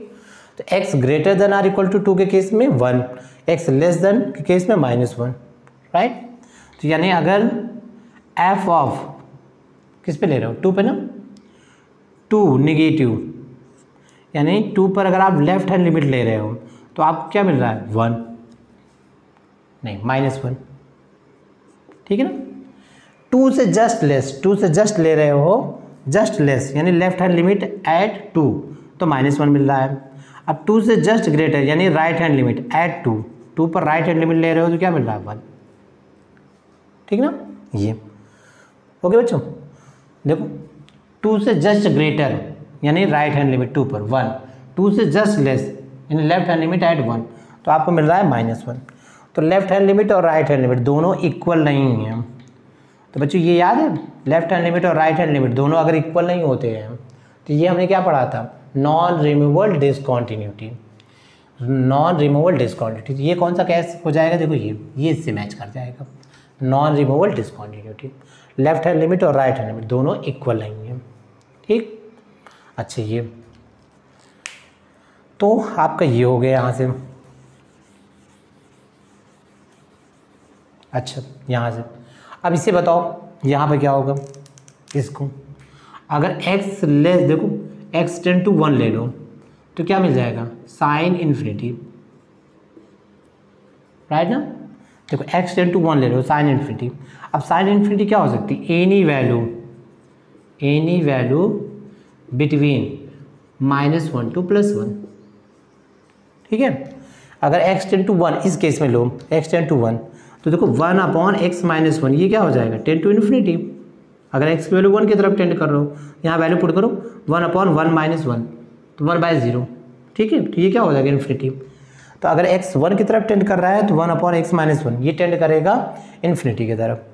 तो x greater than or equal to 2 के केस में 1, x लेस देन के केस में -1, राइट। तो यानी अगर f ऑफ किस पे ले रहे हो, 2 पे ना, 2 नेगेटिव, यानी 2 पर अगर आप लेफ्ट हैंड लिमिट ले रहे हो तो आपको क्या मिल रहा है, 1 नहीं -1, ठीक है ना। 2 से जस्ट लेस, 2 से जस्ट ले रहे हो, जस्ट लेस यानी लेफ्ट हैंड लिमिट एट 2 तो -1 मिल रहा है। अब 2 से जस्ट ग्रेटर यानी राइट हैंड लिमिट एट 2, 2 पर राइट हैंड लिमिट ले रहे हो तो क्या मिल रहा है, 1, ठीक ना। ये ओके बच्चों, देखो 2 से जस्ट ग्रेटर यानी राइट हैंड लिमिट 2 पर 1, 2 से जस्ट लेस यानी लेफ्ट हैंड लिमिट एट 1 तो आपको मिल रहा है -1। तो लेफ्ट हैंड लिमिट और राइट हैंड लिमिट दोनों इक्वल नहीं हैं, तो बच्चों ये याद है, लेफ्ट हैंड लिमिट और राइट हैंड लिमिट दोनों अगर इक्वल नहीं होते हैं तो ये हमने क्या पढ़ा था, non removable discontinuity, non removable discontinuity. ये कौन सा केस हो जाएगा, देखो ये इससे मैच कर जाएगा, non removable discontinuity, left hand limit और राइट हैंड लिमिट दोनों इक्वल नहीं है, ठीक। अच्छा ये तो आपका ये हो गया यहाँ से, अच्छा यहाँ से अब इसे बताओ यहाँ पे क्या होगा, इसको अगर x लेस, देखो x टेंड टू 1 ले लो तो क्या मिल जाएगा, साइन इन्फिनिटी, राइट ना। देखो x टेंड टू 1 ले लो, साइन इन्फिनिटी, अब साइन इन्फिनिटी क्या हो सकती है, एनी वैल्यू बिटवीन -1 to +1, ठीक है। अगर x टेंड टू 1 इस केस में लो, x टेंड टू 1 तो देखो 1 अपॉन x माइनस 1 ये क्या हो जाएगा, टेंड टू इन्फिनिटी। अगर x की वैल्यू 1 की तरफ टेंड कर रहे हो, यहाँ वैल्यू पुट करो 1 अपॉन 1 माइनस 1 तो 1/0, ठीक है। तो ये क्या हो जाएगा, इन्फिनिटी। तो अगर x 1 की तरफ टेंड कर रहा है तो 1 अपॉन x माइनस 1 ये टेंड करेगा इन्फिनिटी की तरफ,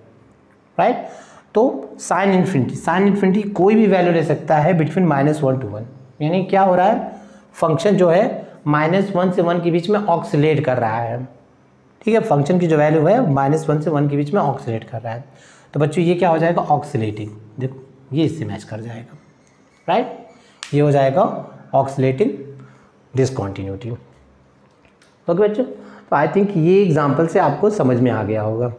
राइट। तो साइन इन्फिनिटी कोई भी वैल्यू ले सकता है बिटवीन -1 to 1, यानी क्या हो रहा है, फंक्शन जो है -1 से 1 के बीच में ऑक्सिलेट कर रहा है, ठीक है। फंक्शन की जो वैल्यू है -1 से 1 के बीच में ऑक्सिलेट कर रहा है, तो बच्चों ये क्या हो जाएगा, ऑक्सिलेटिंग, देखो ये इससे मैच कर जाएगा, राइट। ये हो जाएगा ऑक्सिलेटिंग डिसकंटिन्यूटी, ओके बच्चों। तो आई थिंक ये एग्जांपल से आपको समझ में आ गया होगा।